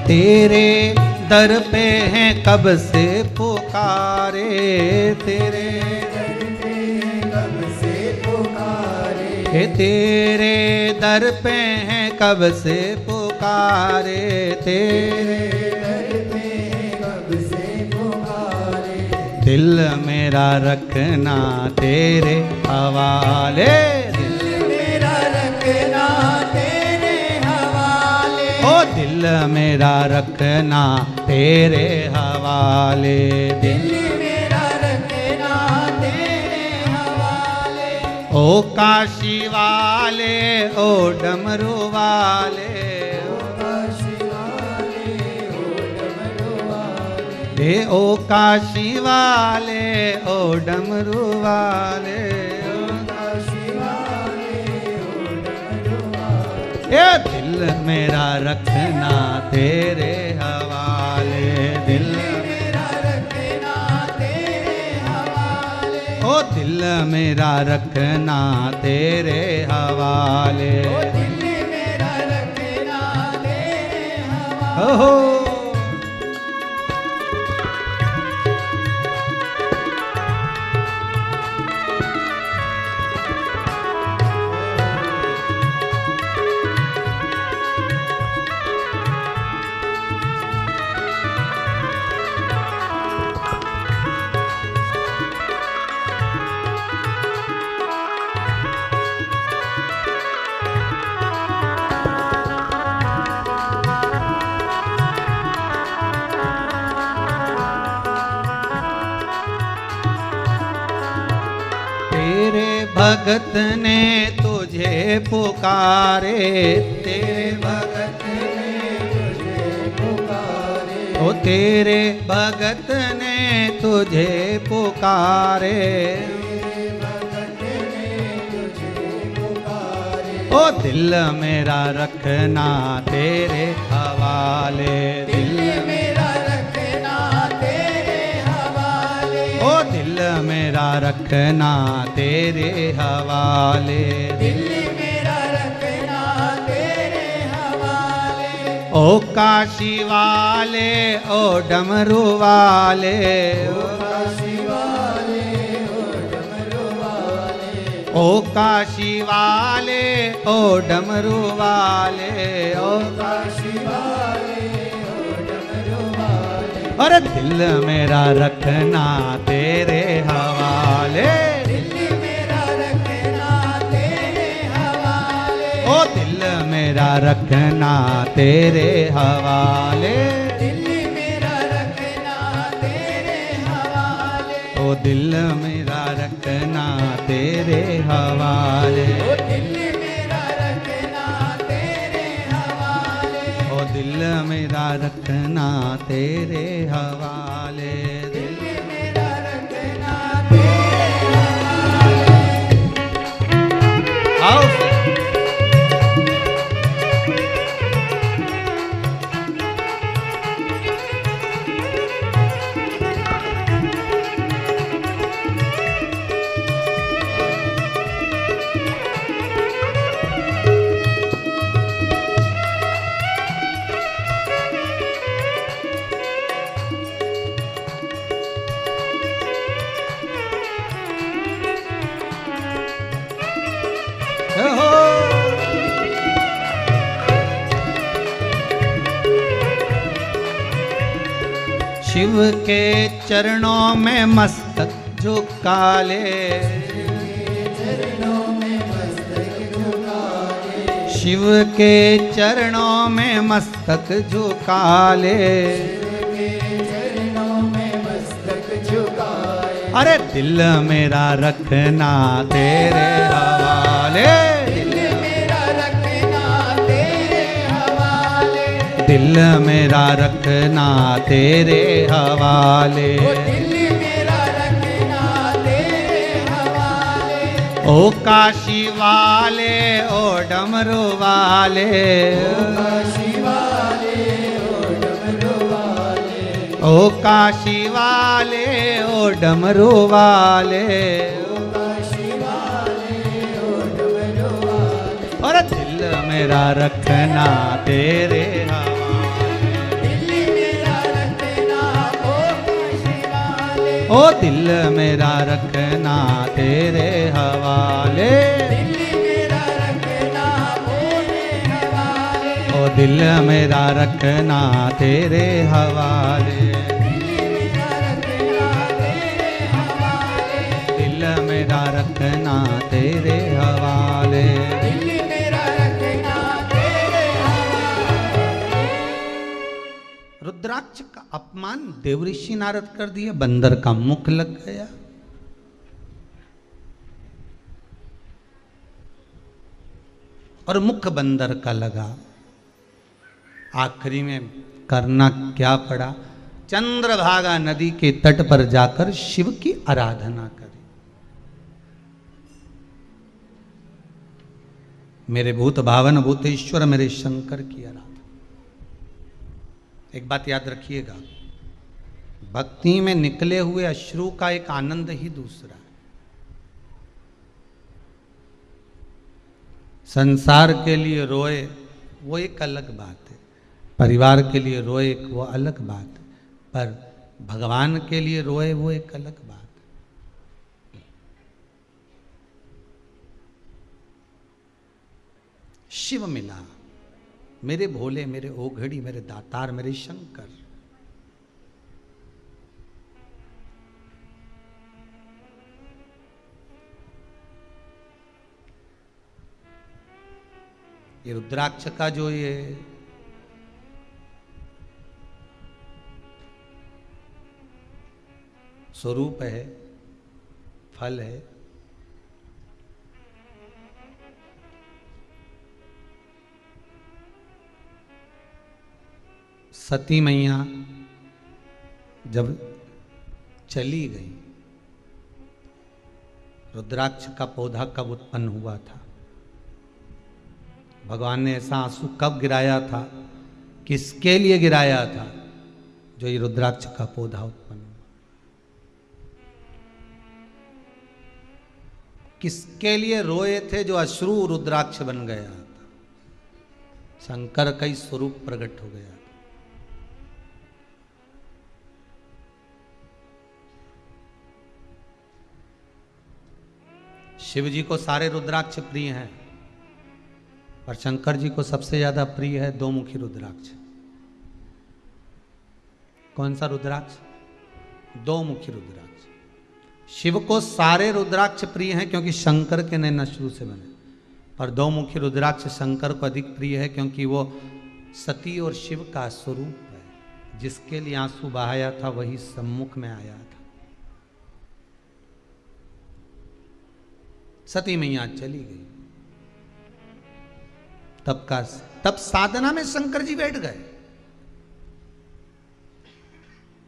तेरे दर पे हैं कब से पुकारे, तेरे दर पे कब से पुकारे, तेरे दर पे हैं कब से पुकारे, तेरे दर पे कब से पुकारे, दिल मेरा रखना तेरे हवाले, दिल ओ दिल मेरा रखना तेरे हवाले, दिल मेरा रखना तेरे हवाले। ओ काशी वाले ओ डमरू वाले, काशी वाले ओ डमरू वाले, हे ओ काशी वाले ओ डमरू वाले, काशी वाले ओ डमरू वाले। ये दिल मेरा रखना तेरे हवाले, दिल मेरा रखना तेरे हवाले, ओ दिल मेरा रखना तेरे हवाले। दिल मेरा रखना तेरे हवाले। ओहो तेरे भगत ने तुझे पुकारे, तेरे भगत ने तुझे पुकारे, ओ तेरे भगत ने तुझे पुकारे, भगत ने तुझे पुकारे। ओ दिल मेरा रखना तेरे हवाले, दिल मेरा रखना तेरे हवाले, ओ दिल मेरा रखना तेरे हवाले, दिल मेरा रखना तेरे हवाले। ओ काशी वाले ओ डमरू वाले, काशी वाले ओ डमरू वाले, ओ काशी वाले ओ डमरू वाले, ओ काशी वाले ओ डमरू वाले। और दिल मेरा रखना तेरे हवाले, दिल मेरा रखना तेरे हवाले, ओ दिल मेरा रखना तेरे हवाले, दिल मेरा रखना तेरे हवाले, ओ दिल मेरा रखना तेरे हवाले, ओ दिल मेरा रखना तेरे हवाले, ओ दिल मेरा रखना तेरे हवाले, दिल मेरा रखना तेरे हवाले। आओ शिव के चरणों में मस्तक झुका ले, चरणों में मस्तक झुका ले, शिव के चरणों में मस्तक झुका ले, चरणों में मस्तक झुकाए। अरे दिल मेरा रखना तेरे हवाले, दिल मेरा रखना तेरे हवाले, दिल मेरा रखना तेरे हवाले, ओ दिल मेरा रखना तेरे हवाले, ओ काशी वाले ओ डमरू वाले, काशी वाले ओ डमरू वाले, ओ काशी वाले ओ डमरू वाले, काशी वाले ओ डमरू वाले, और दिल मेरा रखना तेरे हवाले, दिल मेरा रखना ओ काशी वाले, ओ दिल मेरा रखना तेरे हवाले, दिल मेरा रखना ओरे हवाले, ओ दिल मेरा रखना तेरे हवाले, दिल मेरा रखना तेरे हवाले, दिल मेरा रखना तेरे हवाले, दिल मेरा रखना तेरे हवाले। रुद्राक्ष का अपमान देवऋषि नारद कर दिया, बंदर का मुख लग गया। और मुख बंदर का लगा। आखिरी में करना क्या पड़ा? चंद्रभागा नदी के तट पर जाकर शिव की आराधना करी। मेरे भूत भावन भूतेश्वर मेरे शंकर की आराधना। एक बात याद रखिएगा, भक्ति में निकले हुए अश्रु का एक आनंद ही दूसरा है। संसार के लिए रोए वो एक अलग बात है, परिवार के लिए रोए वो अलग बात है, पर भगवान के लिए रोए वो एक अलग बात है। शिव मिला, मेरे भोले, मेरे ओघड़ी, मेरे दातार, मेरे शंकर। ये रुद्राक्ष का जो ये स्वरूप है, फल है, सती मैया जब चली गई, रुद्राक्ष का पौधा कब उत्पन्न हुआ था? भगवान ने ऐसा आंसू कब गिराया था? किसके लिए गिराया था? जो ये रुद्राक्ष का पौधा उत्पन्न हुआ, किसके लिए रोए थे? जो अश्रु रुद्राक्ष बन गया था, शंकर का ही स्वरूप प्रकट हो गया था। शिव जी को सारे रुद्राक्ष प्रिय हैं, पर शंकर जी को सबसे ज्यादा प्रिय है दो मुखी रुद्राक्ष। कौन सा रुद्राक्ष? दो मुखी रुद्राक्ष। शिव को सारे रुद्राक्ष प्रिय हैं क्योंकि शंकर के नैन अश्रु से बने, पर दो मुखी रुद्राक्ष शंकर को अधिक प्रिय है क्योंकि वो सती और शिव का स्वरूप है। जिसके लिए आंसू बहाया था वही सम्मुख में आया था। सती मैया चली गई, तब साधना में शंकर जी बैठ गए।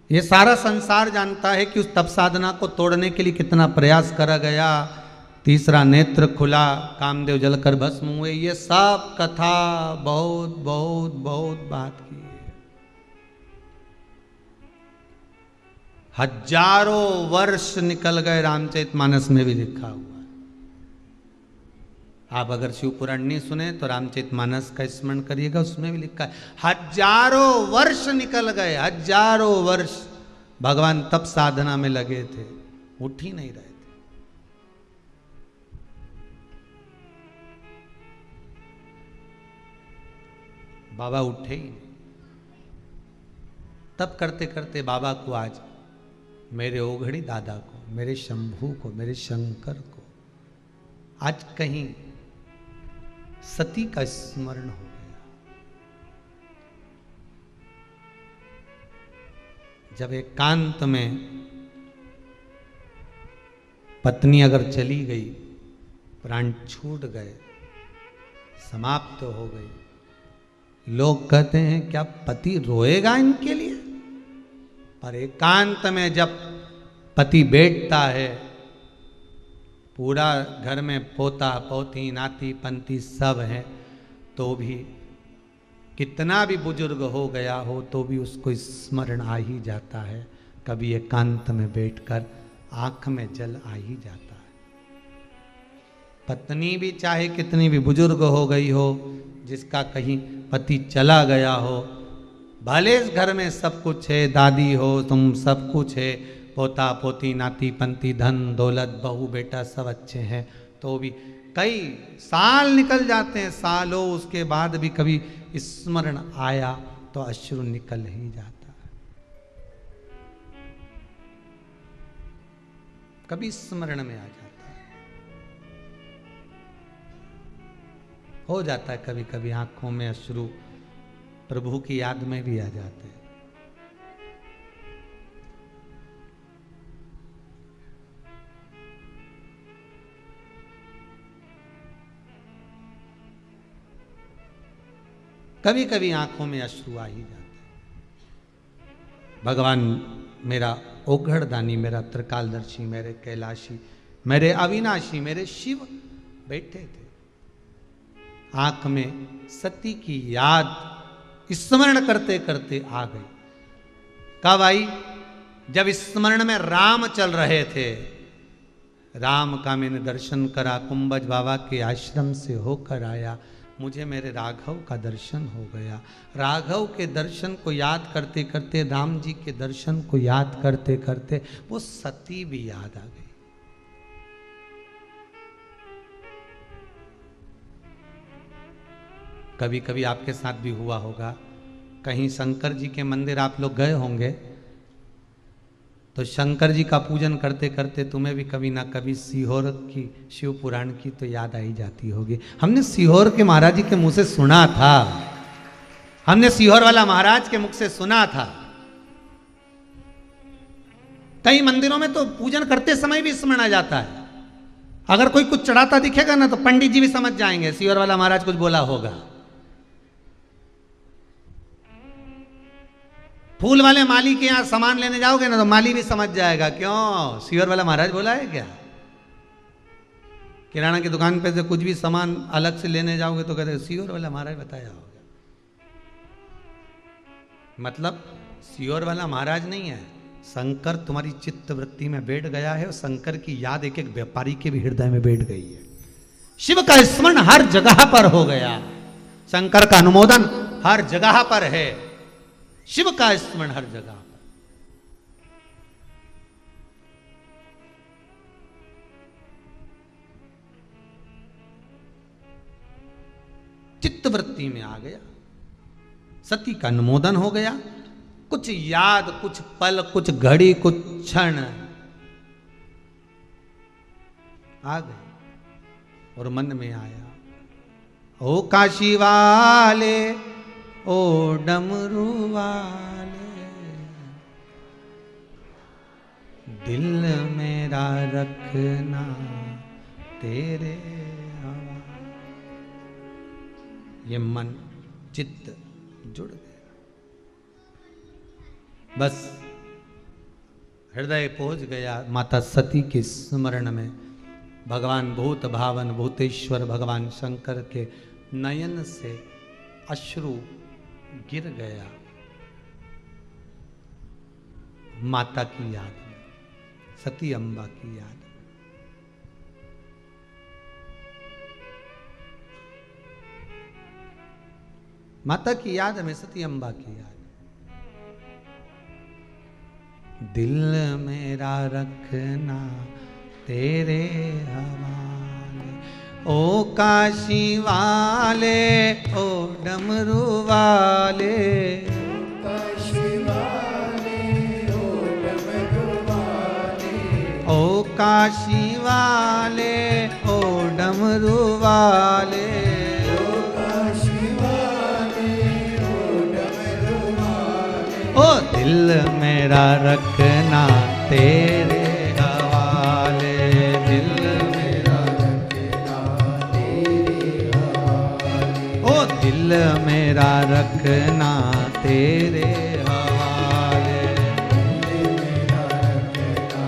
ये सारा संसार जानता है कि उस तप साधना को तोड़ने के लिए कितना प्रयास करा गया। तीसरा नेत्र खुला, कामदेव जलकर भस्म हुए, ये सब कथा बहुत बहुत बहुत बात की है। हजारों वर्ष निकल गए, रामचरितमानस में भी लिखा हुआ। आप अगर शिव पुराण नहीं सुने तो रामचरितमानस का स्मरण करिएगा, उसमें भी लिखा है हजारों वर्ष निकल गए, हजारों वर्ष भगवान तप साधना में लगे थे, उठ ही नहीं रहे थे। बाबा उठे ही नहीं। तप करते करते बाबा को आज मेरे ओघड़ी दादा को, मेरे शंभू को, मेरे शंकर को आज कहीं सती का स्मरण हो गया। जब एकांत में पत्नी अगर चली गई, प्राण छूट गए, समाप्त हो गई, लोग कहते हैं क्या पति रोएगा इनके लिए? पर एकांत में जब पति बैठता है, पूरा घर में पोता पोती नाती पंती सब है, तो भी कितना भी बुजुर्ग हो गया हो तो भी उसको स्मरण आ ही जाता है। कभी एकांत में बैठकर आंख में जल आ ही जाता है। पत्नी भी चाहे कितनी भी बुजुर्ग हो गई हो, जिसका कहीं पति चला गया हो, भले इस घर में सब कुछ है, दादी हो तुम, सब कुछ है, पोता पोती नाती पंती धन दौलत बहू बेटा सब अच्छे हैं, तो भी कई साल निकल जाते हैं, सालों, उसके बाद भी कभी स्मरण आया तो अश्रु निकल ही जाता है। कभी स्मरण में आ जाता है, हो जाता है कभी कभी आंखों में अश्रु, प्रभु की याद में भी आ जाते हैं। कभी कभी आंखों में अश्रु आ ही जाते। भगवान मेरा ओघड़दानी, मेरा त्रिकालदर्शी, मेरे कैलाशी, मेरे अविनाशी, मेरे शिव बैठे थे। आंख में सती की याद स्मरण करते करते आ गई। कब आई? जब स्मरण में राम चल रहे थे। राम का मैंने दर्शन करा, कुंभज बाबा के आश्रम से होकर आया, मुझे मेरे राघव का दर्शन हो गया। राघव के दर्शन को याद करते करते, राम जी के दर्शन को याद करते करते वो सती भी याद आ गई। कभी कभी आपके साथ भी हुआ होगा, कहीं शंकर जी के मंदिर आप लोग गए होंगे, तो शंकर जी का पूजन करते करते तुम्हें भी कभी ना कभी सीहोर की शिव पुराण की तो याद आई जाती होगी। हमने सीहोर के महाराज जी के मुंह से सुना था, हमने सीहोर वाला महाराज के मुख से सुना था। कई मंदिरों में तो पूजन करते समय भी स्मरण आ जाता है। अगर कोई कुछ चढ़ाता दिखेगा ना तो पंडित जी भी समझ जाएंगे सीहोर वाला महाराज कुछ बोला होगा। फूल वाले माली के यहां सामान लेने जाओगे ना तो माली भी समझ जाएगा, क्यों सीहोर वाला महाराज बोला है क्या। किराना की दुकान पे से कुछ भी सामान अलग से लेने जाओगे तो कहते सीहोर वाला महाराज बताया होगा। मतलब सीहोर वाला महाराज नहीं है, शंकर तुम्हारी चित्त वृत्ति में बैठ गया है और शंकर की याद एक एक व्यापारी के भी हृदय में बैठ गई है। शिव का स्मरण हर जगह पर हो गया, शंकर का अनुमोदन हर जगह पर है, शिव का स्मरण हर जगह पर। चित्तवृत्ति में आ गया, सती का अनुमोदन हो गया। कुछ याद, कुछ पल, कुछ घड़ी, कुछ क्षण आ गए और मन में आया, ओ काशी वाले, ओ डमरू वाले, दिल मेरा रखना तेरे हवाले। ये मन चित्त जुड़ गया, बस हृदय पहुंच गया माता सती के स्मरण में। भगवान भूत भावन भूतेश्वर भगवान शंकर के नयन से अश्रु गिर गया माता की याद में, सती अम्बा की याद में। माता की याद में, सती अम्बा की याद। दिल मेरा रखना तेरे हवाले, ओ काशी वाले, ओ डमरू वाले, काशी वाले, ओ डमरू वाले, ओ काशी वाले, ओ डमरू वाले, ओ काशी वाले, ओ डमरू वाले, ओ दिल मेरा रखना तेरे हवाले, दिल मेरा रखना तेरे हवाले, ओ दिल मेरा रखना तेरे हवाले, दिल मेरा रखना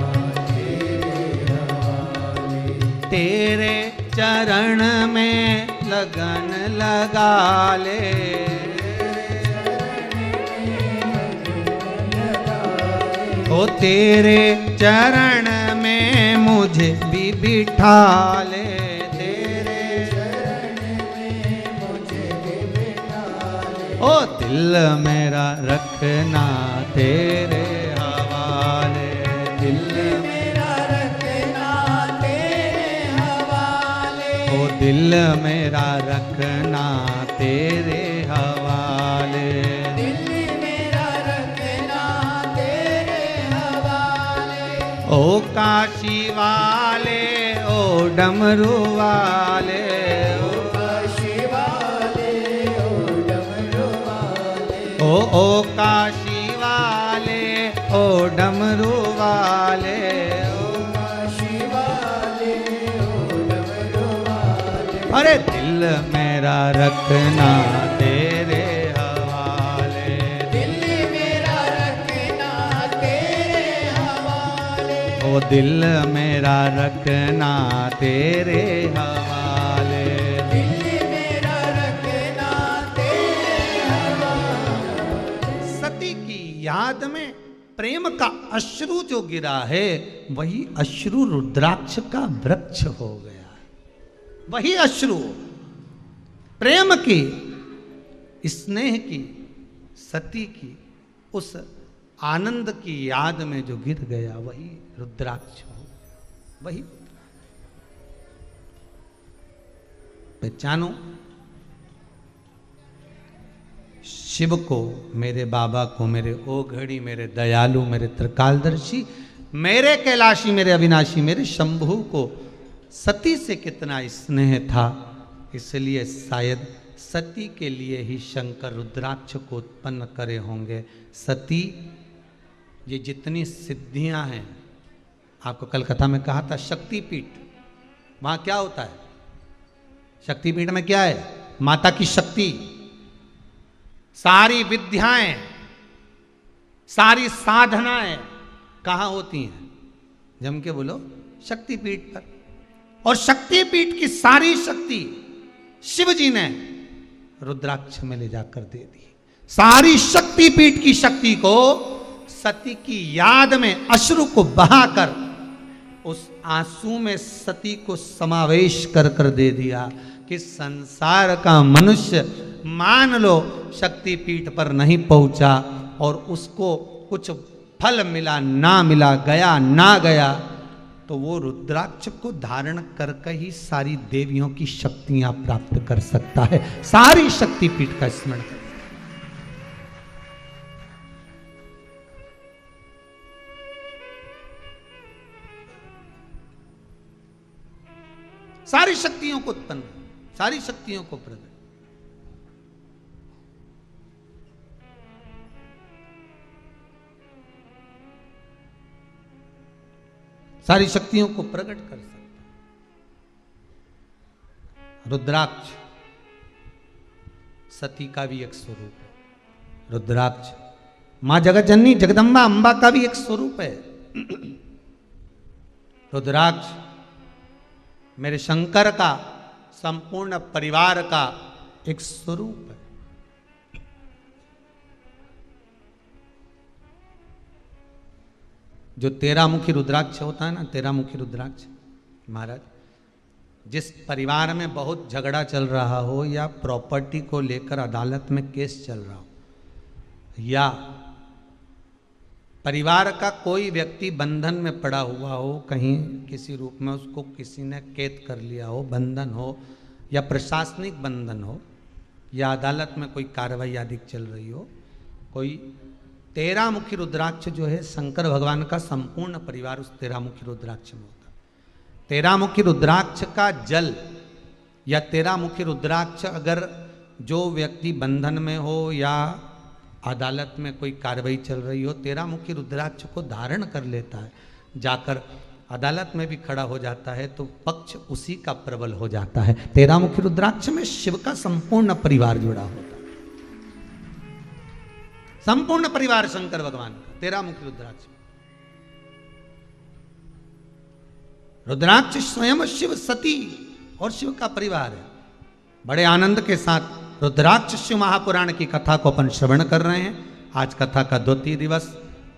तेरे हवाले, तेरे चरण में लगन लगा ले, ओ तेरे चरण में मुझे भी बिठा ले, तेरे चरण में मुझे भी बिठा ले, ओ दिल मेरा रखना तेरे हवाले, दिल मेरा रखना तेरे हवाले, ओ दिल मेरा रखना तेरे हवाले, दिल मेरा रखना तेरे हवाले, ओ काशी वाले, ओ डमरू वाले, ओ काशी वाले, ओ डमरू वाले, ओ काशी वाले, ओ डमरू वाले, ओ काशी वाले, ओ डमरू वाले, अरे दिल मेरा रखना तेरे ओ दिल मेरा रखना तेरे हवाले। दिल मेरा रखना तेरे हवाले। सती की याद में प्रेम का अश्रु जो गिरा है, वही अश्रु रुद्राक्ष का वृक्ष हो गया। वही अश्रु प्रेम की, स्नेह की, सती की, उस आनंद की याद में जो गिर गया, वही रुद्राक्ष हो, वही। पहचानो शिव को, मेरे बाबा को, मेरे ओघड़ी, मेरे दयालु, मेरे त्रिकालदर्शी, मेरे कैलाशी, मेरे अविनाशी, मेरे शंभु को सती से कितना स्नेह था। इसलिए शायद सती के लिए ही शंकर रुद्राक्ष को उत्पन्न करे होंगे। सती, ये जितनी सिद्धियां हैं, आपको कल कथा में कहा था शक्तिपीठ, वहां क्या होता है? शक्तिपीठ में क्या है? माता की शक्ति, सारी विद्याएं, सारी साधनाएं कहां होती हैं? जम के बोलो, शक्तिपीठ पर। और शक्तिपीठ की सारी शक्ति शिव जी ने रुद्राक्ष में ले जाकर दे दी। सारी शक्तिपीठ की शक्ति को सती की याद में अश्रु को बहाकर उस आंसू में सती को समावेश कर कर दे दिया कि संसार का मनुष्य मान लो शक्तिपीठ पर नहीं पहुंचा और उसको कुछ फल मिला ना मिला, गया ना गया, तो वो रुद्राक्ष को धारण करके ही सारी देवियों की शक्तियां प्राप्त कर सकता है। सारी शक्तिपीठ का स्मरण कर, सारी शक्तियों को उत्पन्न, सारी शक्तियों को प्रकट, सारी शक्तियों को प्रकट कर सकता है। रुद्राक्ष सती का भी एक स्वरूप है। रुद्राक्ष मां जगत जननी जगदम्बा अंबा का भी एक स्वरूप है। रुद्राक्ष मेरे शंकर का, संपूर्ण परिवार का एक स्वरूप है। जो 13 मुखी रुद्राक्ष होता है ना, 13 मुखी रुद्राक्ष, महाराज, जिस परिवार में बहुत झगड़ा चल रहा हो या प्रॉपर्टी को लेकर अदालत में केस चल रहा हो, या परिवार का कोई व्यक्ति बंधन में पड़ा हुआ हो, कहीं किसी रूप में उसको किसी ने कैद कर लिया हो, बंधन हो या प्रशासनिक बंधन हो, या अदालत में कोई कार्रवाई आदि चल रही हो, कोई 13 मुखी रुद्राक्ष जो है, शंकर भगवान का संपूर्ण परिवार उस 13 मुखी रुद्राक्ष में होता है। 13 मुखी रुद्राक्ष का जल या 13 मुखी रुद्राक्ष अगर जो व्यक्ति बंधन में हो या अदालत में कोई कार्रवाई चल रही हो, 13 मुखी रुद्राक्ष को धारण कर लेता है, जाकर अदालत में भी खड़ा हो जाता है, तो पक्ष उसी का प्रबल हो जाता है। 13 मुखी रुद्राक्ष में शिव का संपूर्ण परिवार जुड़ा होता है, संपूर्ण परिवार शंकर भगवान का 13 मुखी रुद्राक्ष। रुद्राक्ष स्वयं शिव, सती और शिव का परिवार है। बड़े आनंद के साथ रुद्राक्ष शिव महापुराण की कथा को अपन श्रवण कर रहे हैं। आज कथा का 2 दिवस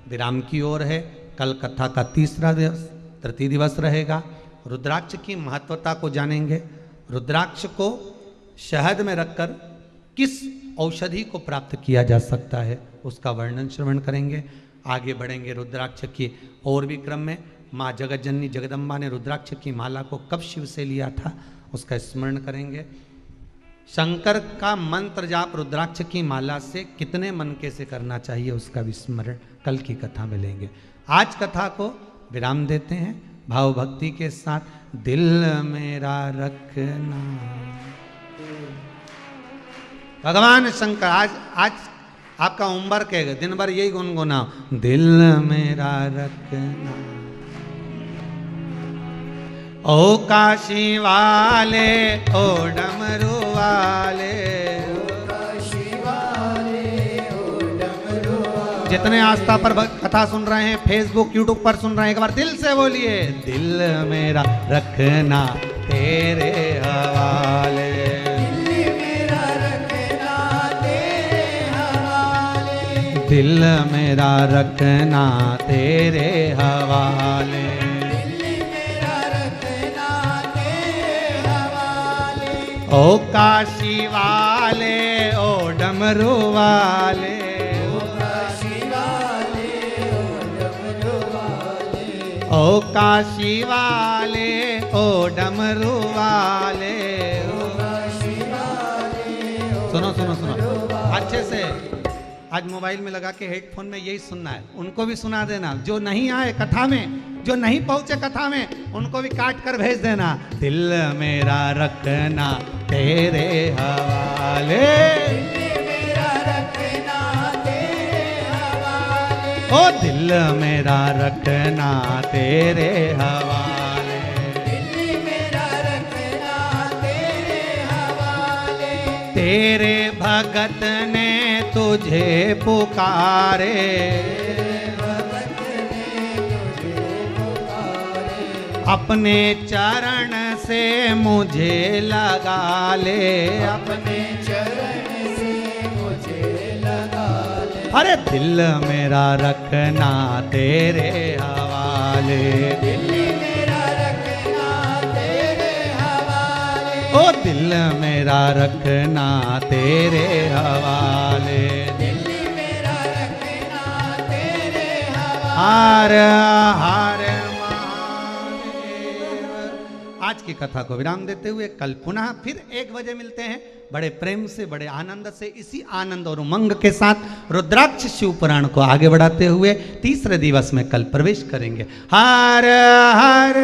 विराम की ओर है, कल कथा का 3रा दिवस, तृतीय दिवस रहेगा। रुद्राक्ष की महत्वता को जानेंगे, रुद्राक्ष को शहद में रखकर किस औषधि को प्राप्त किया जा सकता है उसका वर्णन श्रवण करेंगे। आगे बढ़ेंगे रुद्राक्ष की और भी क्रम में। माँ जगत जननी जगदम्बा ने रुद्राक्ष की माला को कब शिव से लिया था उसका स्मरण करेंगे। शंकर का मंत्र जाप रुद्राक्ष की माला से कितने मनके से करना चाहिए उसका विस्मरण कल की कथा में लेंगे। आज कथा को विराम देते हैं भाव भक्ति के साथ। दिल मेरा रखना, भगवान शंकर आज आपका होमवर्क है, दिन भर यही गुनगुनाओ, दिल मेरा रखना। ओ काशी वाले, ओ डमरू वाले, ओ काशी वाले, ओ डमरू वाले, जितने आस्था पर कथा सुन रहे हैं, फेसबुक यूट्यूब पर सुन रहे हैं, एक बार दिल से बोलिए, दिल मेरा रखना तेरे हवाले। दिल मेरा रखना तेरे हवाले। ओ काशी वाले, ओ डमरू वाले, ओ काशी वाले, ओ डमरू वाले। सुनो सुनो सुनो अच्छे से, आज मोबाइल में लगा के हेडफोन में यही सुनना है, उनको भी सुना देना। जो नहीं आए कथा में, जो नहीं पहुंचे कथा में, उनको भी काट कर भेज देना। दिल मेरा रखना तेरे हवाले, ओ दिल मेरा रखना तेरे हवाले। तेरे भगत ने तुझे पुकारे, अपने चरण से मुझे लगा ले, अपने चरण से मुझे लगा ले। अरे दिल मेरा रखना तेरे हवाले, दिल मेरा रखना तेरे हवाले, ओ दिल मेरा रखना तेरे हवाले, दिल मेरा रखना तेरे हवाले। हर हर आज की कथा को विराम देते हुए कल पुनः फिर 1 बजे मिलते हैं। बड़े प्रेम से, बड़े आनंद से, इसी आनंद और उमंग के साथ रुद्राक्ष शिव पुराण को आगे बढ़ाते हुए तीसरे दिवस में कल प्रवेश करेंगे। हर हर